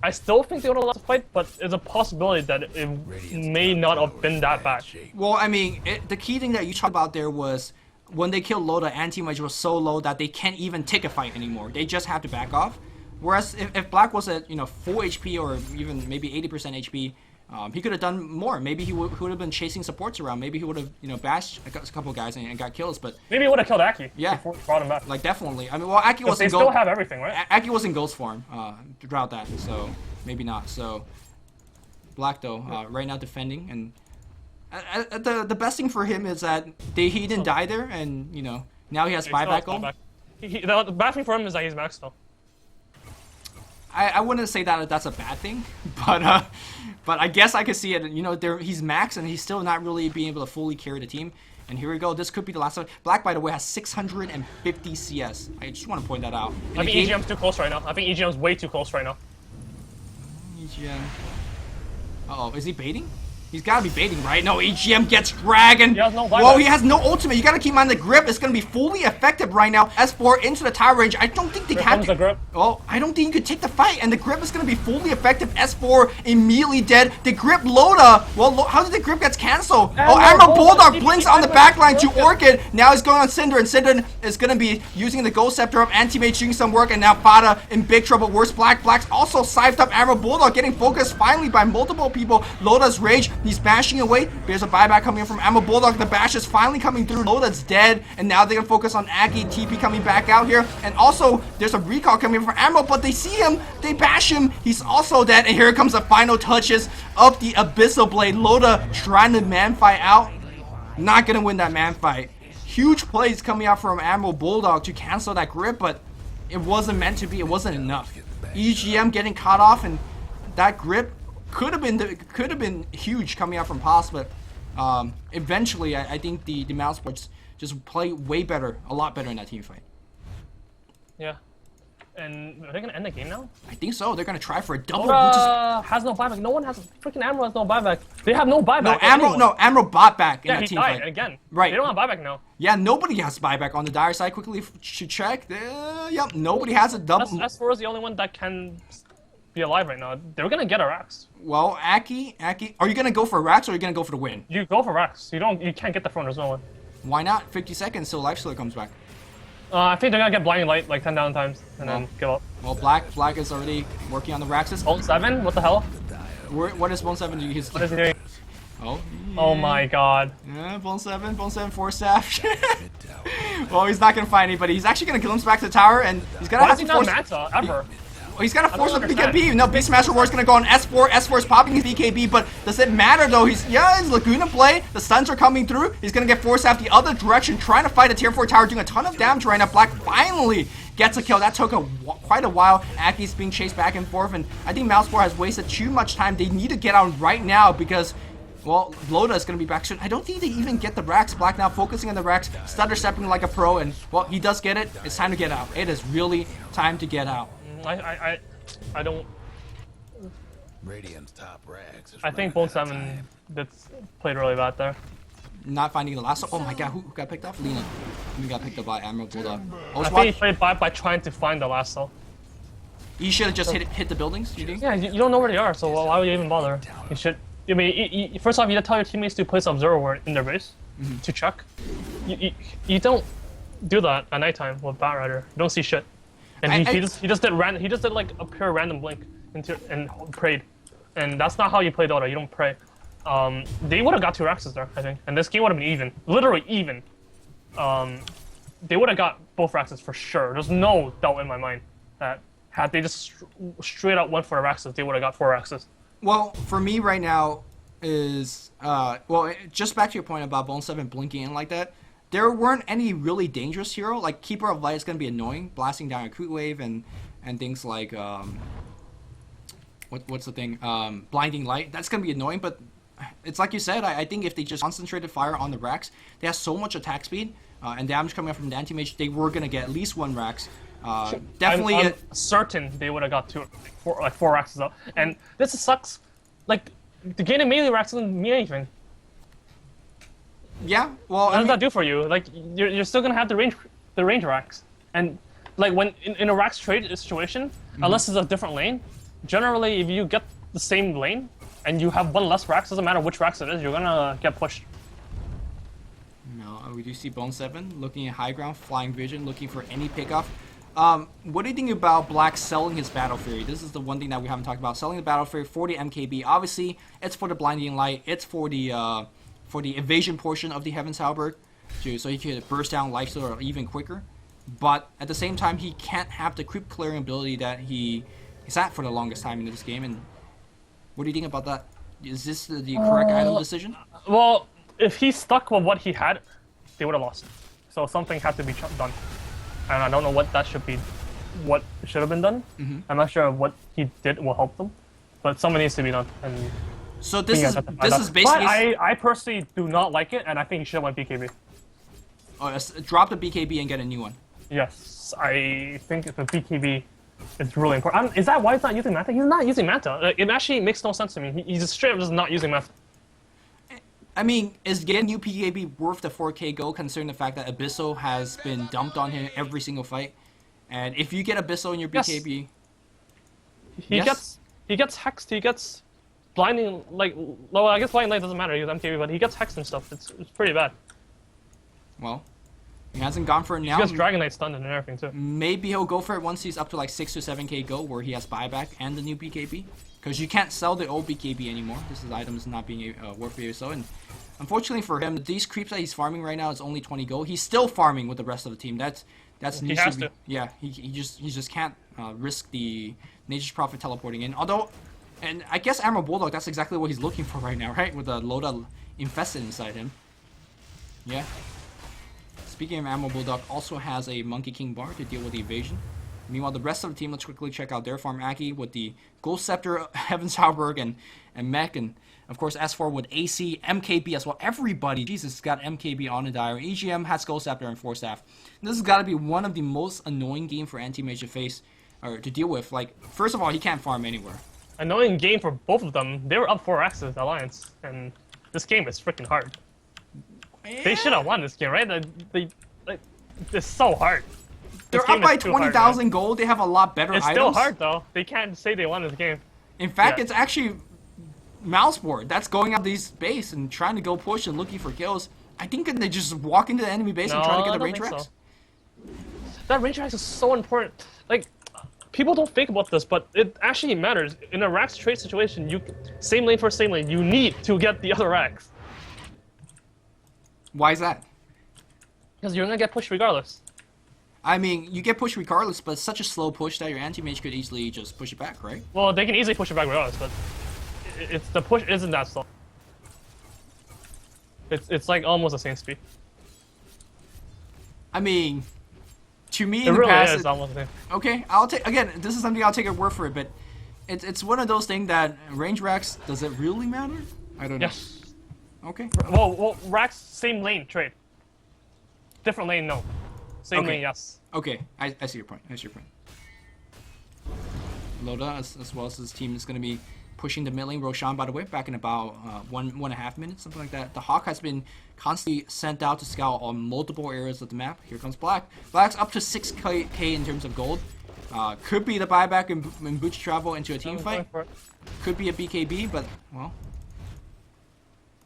I still think they would have lost the fight, but there's a possibility that it may not have been that bad. Well, I mean, the key thing that you talked about there was when they killed Loda, anti-mage was so low that they can't even take a fight anymore. They just have to back off. Whereas if Black was at full HP or even maybe 80% HP, he could have done more. Maybe he would have been chasing supports around. Maybe he would have bashed a couple guys and got kills. But maybe he would have killed Aki. Yeah, before brought him back. Like definitely. I mean, well, Aki was. They still have everything, right? Aki was in ghost form throughout that, so maybe not. So Black though, right now defending, and the best thing for him is that he didn't die there, and now he has buyback on. The bad thing for him is that he's maxed though. I wouldn't say that that's a bad thing, but I guess I could see it. He's max and he's still not really being able to fully carry the team. And here we go. This could be the last one. Black, by the way, has 650 CS. I just want to point that out. I think EGM's too close right now. I think EGM's way too close right now. EGM. Uh-oh, is he baiting? He's gotta be baiting, right? No, EGM gets dragon. Whoa, he has no ultimate. You gotta keep in mind the grip is gonna be fully effective right now. S4 into the tower range. I don't think they can. The grip. Oh, I don't think you could take the fight, and the grip is gonna be fully effective. S4 immediately dead. The grip Loda. Well, how did the grip get canceled? Oh, Emerald Bulldog blinks on the backline to Orchid. Now he's going on Cinder, and Cinder is gonna be using the Ghost Scepter of Anti-Mage doing some work, and now Fada in big trouble. Where's Black? Black's also scythed up Emerald Bulldog, getting focused finally by multiple people. Loda's rage. He's bashing away. There's a buyback coming in from Ammo Bulldog. The bash is finally coming through. Loda's dead. And now they're going to focus on Aki. TP coming back out here. And also, there's a recall coming in from Ammo, but they see him. They bash him. He's also dead. And here comes the final touches of the Abyssal Blade. Loda trying to man fight out. Not going to win that man fight. Huge plays coming out from Ammo Bulldog to cancel that grip, but it wasn't meant to be. It wasn't enough. EGM getting caught off, and that grip could have been huge coming out from Pos, but eventually I think the Mousesports just play way better, a lot better in that team fight. Yeah. And are they gonna end the game now? I think so. They're gonna try for a double. Has no buyback. No one has freaking Amro has no buyback. They have no buyback. Amro bought back in yeah, that team died fight again. Right. They don't have buyback now. Yeah, nobody has buyback on the dire side. Quickly should check. Yep, nobody has a double. S4 is the only one that can be alive right now. They're gonna get a Rax. Well, Aki, are you gonna go for Rax or are you gonna go for the win? You go for Rax. You can't get the front. There's no one. Why not? 50 seconds till Life Stealer comes back. I think they're gonna get Blinding Light like 10 down times and then give up. Well, Black is already working on the Raxes. Bone 7? What the hell? What is Bone 7 doing? What is he doing? Oh. Oh my god. Yeah, Bone 7 4 staff. Well, he's not gonna find anybody. He's actually gonna glimpse back to the tower, and he's gonna have to force. Manta ever? He's got to force the BKB. No, Beastmaster War is going to go on S4. S4 is popping his BKB, but does it matter though? His Laguna play. The stuns are coming through. He's going to get forced out the other direction, trying to fight a tier 4 tower, doing a ton of damage right now. Black finally gets a kill. That took quite a while. Aki's being chased back and forth, and I think Mousesport has wasted too much time. They need to get out right now because, well, Loda is going to be back soon. I don't think they even get the Rax. Black now focusing on the Rax, stutter stepping like a pro, and, well, he does get it. It's time to get out. It is really time to get out. I don't. Radiant's top rags. I think Bone 7 that's played really bad there. Not finding the last. Oh my god, who got picked off? Lina. We got picked up by Admiral Bulldog. I think he played bad by trying to find the last cell. You should have just hit the buildings, you think? Yeah, you don't know where they are, so why would you even bother? You should. I mean, first off, you tell your teammates to place observer in their base to check. You don't do that at nighttime with batrider. You don't see shit. And he just did like a pure random blink and prayed, and that's not how you play Dota. You don't pray. They would have got 2 Raxes there, I think, and this game would have been even, literally even. They would have got both Raxes for sure. There's no doubt in my mind that had they just straight out went for the Raxes, they would have got 4 Raxes. Well, for me right now is well, just back to your point about Bone 7 blinking in like that. There weren't any really dangerous hero. Like Keeper of Light is going to be annoying, blasting down a Coot Wave and things like what's the thing? Blinding Light. That's going to be annoying, but it's like you said. I think if they just concentrated fire on the Rax, they have so much attack speed and damage coming up from the anti-mage. They were going to get at least 1 Rax. Definitely. I'm certain they would have got 4 Raxes up. And this sucks. Like the gaining melee Rax doesn't mean anything. Yeah, well, what does that do for you? Like, you're still gonna have the range Rax, and like when in a Rax trade situation, unless it's a different lane, generally if you get the same lane and you have 1 less Rax, doesn't matter which Rax it is, you're gonna get pushed. No, we do see Bone 7 looking at high ground, flying vision, looking for any pickoff. What do you think about Black selling his Battle Fury? This is the one thing that we haven't talked about. Selling the Battle Fury for the MKB. Obviously, it's for the Blinding Light. It's for the evasion portion of the Heaven's Halberd, so he could burst down Life Stealer even quicker. But at the same time, he can't have the creep clearing ability that he is at for the longest time in this game. And what do you think about that? Is this the correct item decision? Well, if he stuck with what he had, they would have lost. So something had to be done, and I don't know what that should be. What should have been done? I'm not sure what he did will help them, but something needs to be done. And so this is basically. But I personally do not like it, and I think he should have went BKB. Oh, drop the BKB and get a new one. Yes, I think the BKB is really important. Is that why he's not using Manta? He's not using Manta. It actually makes no sense to me. He's just straight up just not using Manta. I mean, is getting new BKB worth the 4K gold, considering the fact that Abyssal has been dumped on him every single fight? And if you get Abyssal in your BKB, he gets hexed. He gets blinding. Like, well, I guess blinding light doesn't matter. He uses MKB, but he gets hexed and stuff. It's pretty bad. Well, he hasn't gone for it now. He gets Dragon Knight stunned and everything too. Maybe he'll go for it once he's up to like 6 to 7K gold, where he has buyback and the new BKB. because you can't sell the old BKB anymore. This is items not being worth it. So, and unfortunately for him, these creeps that he's farming right now is only 20 gold. He's still farming with the rest of the team. That's he has to. Yeah, he just can't risk the Nature's Prophet teleporting in. Although, and I guess Admiral Bulldog, that's exactly what he's looking for right now, right? With the Loda infested inside him. Yeah. Speaking of Admiral Bulldog, also has a Monkey King bar to deal with the evasion. Meanwhile, the rest of the team, let's quickly check out their farm. Aki with the Gold Scepter, Heaven's Halberg, and Mech, and of course S4 with AC, MKB as well. Everybody, Jesus, got MKB on the diary. EGM has Gold Scepter and Force Staff. And this has got to be one of the most annoying game for Anti-Mage to face, or to deal with. Like, first of all, he can't farm anywhere. Annoying game for both of them. They were up 4x Alliance, and this game is freaking hard. Yeah. They should have won this game, right? It's so hard. They're up by 20,000 gold. They have a lot better items. It's still hard, though. They can't say they won this game. In fact, it's actually Mousesport that's going out these base and trying to go push and looking for kills. I think they just walk into the enemy base and try to get the range racks. So. That range racks is so important. Like, people don't think about this, but it actually matters. In a racks trade situation, same lane for same lane, you need to get the other racks. Why is that? Because you're gonna get pushed regardless. I mean, you get pushed regardless, but it's such a slow push that your anti-mage could easily just push it back, right? Well, they can easily push it back regardless, but the push isn't that slow. It's like almost the same speed. I mean, to me, it in the really past, is almost the same. Okay, I'll take again. This is something I'll take a word for it, but it's one of those things that range racks. Does it really matter? I don't know. Yes. Okay. Well, racks same lane trade. Different lane, no. Same lane, yes. Okay, I see your point. I see your point. Loda, as well as his team, is going to be pushing the mid lane. Roshan, by the way, back in about 1.5 minutes, something like that. The Hawk has been constantly sent out to scout on multiple areas of the map. Here comes Black. Black's up to 6k in terms of gold. Could be the buyback in Boots Travel into a team fight. Could be a BKB, but, well.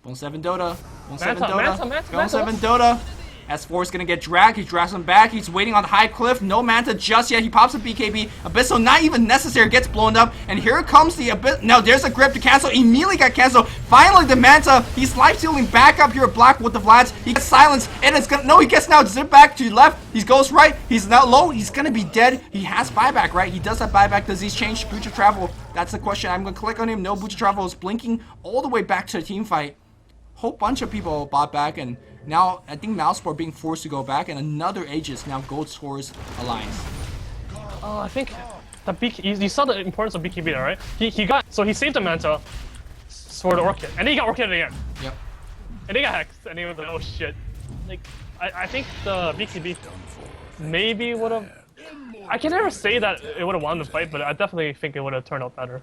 1-7 Dota. 1-7 Dota. 1-7 Dota. S4 is going to get dragged. He drags him back. He's waiting on the high cliff. No Manta just yet. He pops a BKB. Abyssal not even necessary. Gets blown up. And here comes the Abyss. No, there's a grip to cancel. Immediately got canceled. Finally, the Manta. He's life stealing back up here. Black with the Vlads. He gets silenced. And it's going to. No, he gets now zip back to the left. He goes right. He's now low. He's going to be dead. He has buyback, right? He does have buyback. Does he change Butcher Travel? That's the question. I'm going to click on him. No, Butcher Travel is blinking all the way back to the team fight. Whole bunch of people bought back, and now I think Mousesport being forced to go back, and another Aegis now gold scores Alliance. I think the you saw the importance of BKB, right? He saved the Manta for the Orchid, and then he got Orchid again. Yep. And he got Hexed, and he was like, oh shit. Like, I think the BKB maybe would have. I can never say that it would have won the fight, but I definitely think it would have turned out better.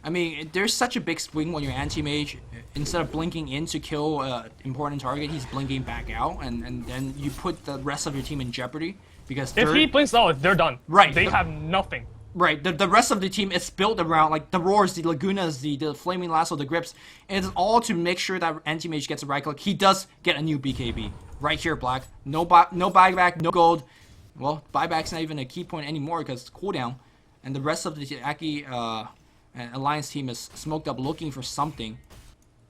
I mean, there's such a big swing when you're anti-mage. Instead of blinking in to kill an important target, he's blinking back out, and then you put the rest of your team in jeopardy. Because if he blinks out, they're done. Right. They have nothing. Right. The rest of the team is built around, like, the Roars, the Lagunas, the Flaming Lasso, the Grips. And it's all to make sure that anti-mage gets a right click. He does get a new BKB. Right here, Black. No buyback, no gold. Well, buyback's not even a key point anymore because it's cooldown. And the rest of the Aki... Alliance team is smoked up looking for something.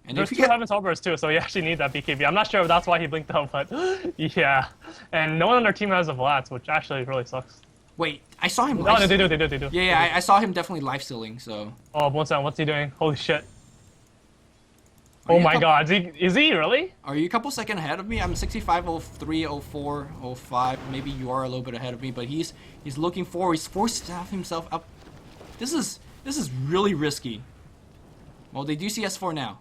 And there's two Heaven's Halberds too, so you actually need that BKB. I'm not sure if that's why he blinked out, but yeah. And no one on their team has a Vlads, which actually really sucks. Wait, I saw him. No, they do. Yeah, I saw him definitely life stealing. So. Oh, what's he doing? Holy shit! Oh my God, is he really? Are you a couple seconds ahead of me? I'm 65, 03, 04, 05. Maybe you are a little bit ahead of me, but he's looking forward. He's forced to have himself up. This is really risky. Well, they do see S4 now.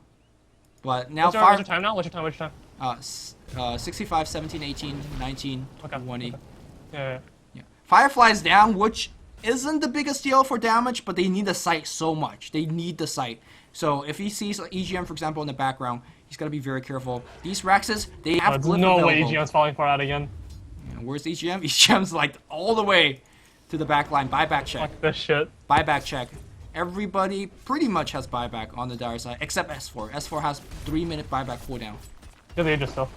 But now What's your time now? What's your time? 65, 17, 18, 19, okay. 20. Okay. Yeah. Firefly's down, which isn't the biggest deal for damage, but they need the sight so much. They need the sight. So if he sees EGM, for example, in the background, he's got to be very careful. These Raxes, they have glyph no available. way EGM's falling far out again. Yeah, where's EGM? EGM's like all the way to the back line. Buyback check. Fuck this shit. Buyback check. Everybody pretty much has buyback on the dire side, except S4. S4 has 3-minute buyback cooldown. Yeah, they just stuff.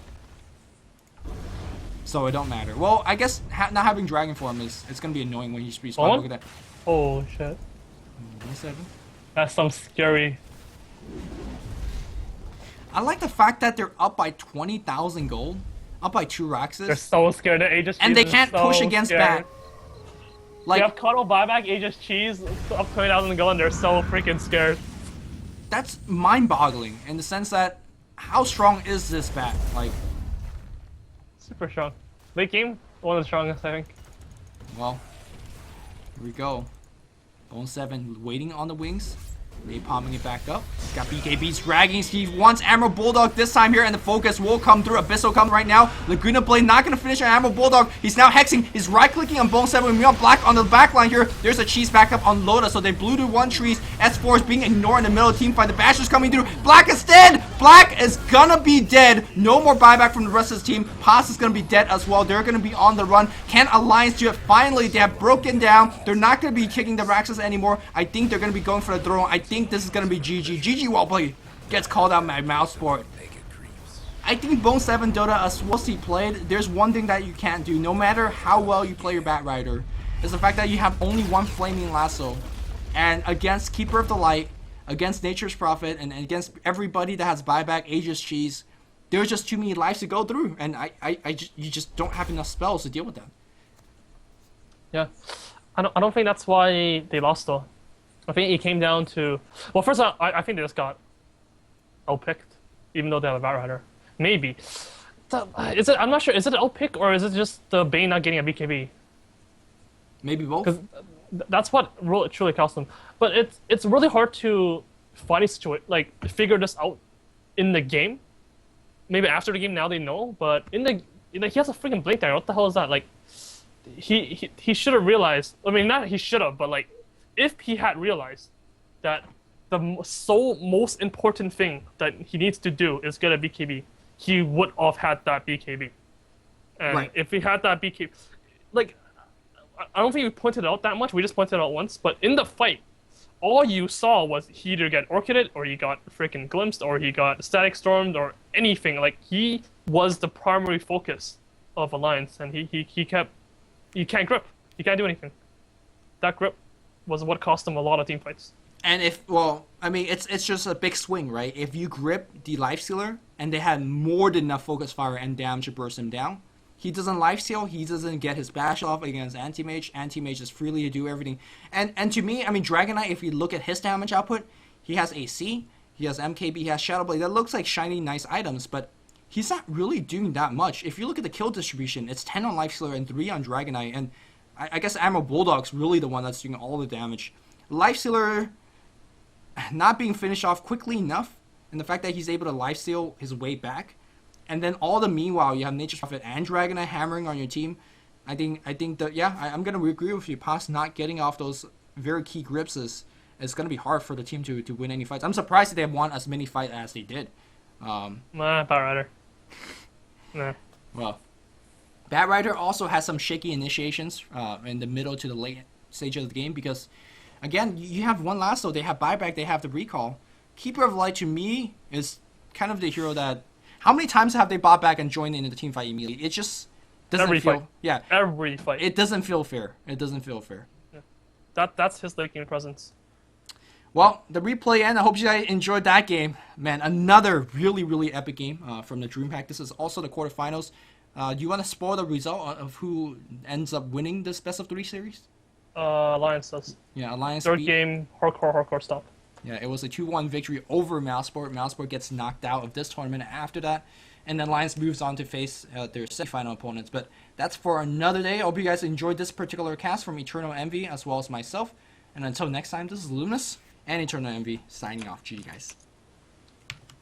So it don't matter. Well, I guess not having Dragon Form it's gonna be annoying when he's respawning. Look at that. Oh shit. 1-7. That's some scary. I like the fact that they're up by 20,000 gold, up by 2 They're Raxes, so scared. The Aegis and Cheese they can't is so push against scared. that. Like, You have Cuddle buyback, Aegis Cheese, up 20,000 gold, and they're so freaking scared. that's mind-boggling in the sense that how strong is this bat? Like, Super strong. Late game, one of the strongest, I think. well, here we go. Bone 7 waiting on the wings. They palming it back up. He's got BKB's dragging. He wants Emerald Bulldog this time here, and the focus will come through. Abyssal comes right now. Laguna Blade not going to finish on Emerald Bulldog. He's now hexing. He's right-clicking on Bone 7. We want Black on the back line here. There's a cheese backup on Loda, so they blew to 1 trees. S4 is being ignored in the middle of the team fight. The Basher's coming through. Black is dead. Black is gonna be dead. No more buyback from the rest of the team. Paz is gonna be dead as well. They're gonna be on the run. Can Alliance do it? Finally, they have broken down. They're not gonna be kicking the Raxes anymore. I think they're gonna be going for the throne. I think this is gonna be GG. GG well played. Gets called out by Mousesport. I think Bone 7 Dota, as well as he played, there's one thing that you can't do, no matter how well you play your Batrider, is the fact that you have only one Flaming Lasso. And against Keeper of the Light, against Nature's Prophet, and against everybody that has buyback, Aegis Cheese, there's just too many lives to go through, and you just don't have enough spells to deal with them. Yeah. I don't think that's why they lost, though. I think it came down to... Well, first of all, I think they just got outpicked, even though they have a Batrider. Maybe. I'm not sure. Is it an outpick, or is it just the Bane not getting a BKB? Maybe both. Because that's what truly cost them. But it's really hard to find a situation, like, figure this out in the game. Maybe after the game now they know, but in the he has a freaking blink there. What the hell is that? Like, he should have realized. I mean, not he should have, but like, if he had realized that the most important thing that he needs to do is get a BKB, he would have had that BKB. And right. If he had that BKB, like, I don't think we pointed it out that much. We just pointed it out once. But in the fight, all you saw was he either get orchided, or he got freaking glimpsed, or he got static stormed, or anything. Like, he was the primary focus of Alliance, and he can't grip. He can't do anything. That grip was what cost him a lot of team fights. And I mean, it's just a big swing, right? If you grip the Lifestealer, and they had more than enough focus fire and damage to burst him down, he doesn't lifesteal, he doesn't get his bash off against Anti-Mage. Anti-Mage is freely to do everything. And to me, I mean, Dragon Knight, if you look at his damage output, he has AC, he has MKB, he has Shadow Blade. That looks like shiny, nice items, but he's not really doing that much. If you look at the kill distribution, it's 10 on Lifestealer and 3 on Dragon Knight, and I guess Emerald Bulldog's really the one that's doing all the damage. Lifestealer not being finished off quickly enough, and the fact that he's able to lifesteal his way back, and then all the meanwhile you have Nature's Prophet and Dragon Knight hammering on your team. I think that, yeah, I'm gonna agree with you. Paz not getting off those very key grips is gonna be hard for the team to win any fights. I'm surprised that they won as many fights as they did. Batrider. Nah. Well, Batrider also has some shaky initiations in the middle to the late stage of the game, because again, you have one lasso, they have buyback, they have the recall. Keeper of Light to me is kind of the hero that... How many times have they bought back and joined into the team fight immediately? It just doesn't Every feel... fight. Yeah. Every fight. It doesn't feel fair. It doesn't feel fair. Yeah. That's his late game presence. Well, the replay end. I hope you guys enjoyed that game. Man, another really, really epic game from the Dreamhack. This is also the quarterfinals. Do you want to spoil the result of who ends up winning this best of 3 series? Alliance does. Yeah, Alliance Third beat... game, hardcore stop. Yeah, it was a 2-1 victory over Mousesport. Mousesport gets knocked out of this tournament after that, and then Alliance moves on to face their semi-final opponents. But that's for another day. I hope you guys enjoyed this particular cast from Eternal Envy as well as myself. And until next time, this is Luminous and Eternal Envy signing off. GG, guys.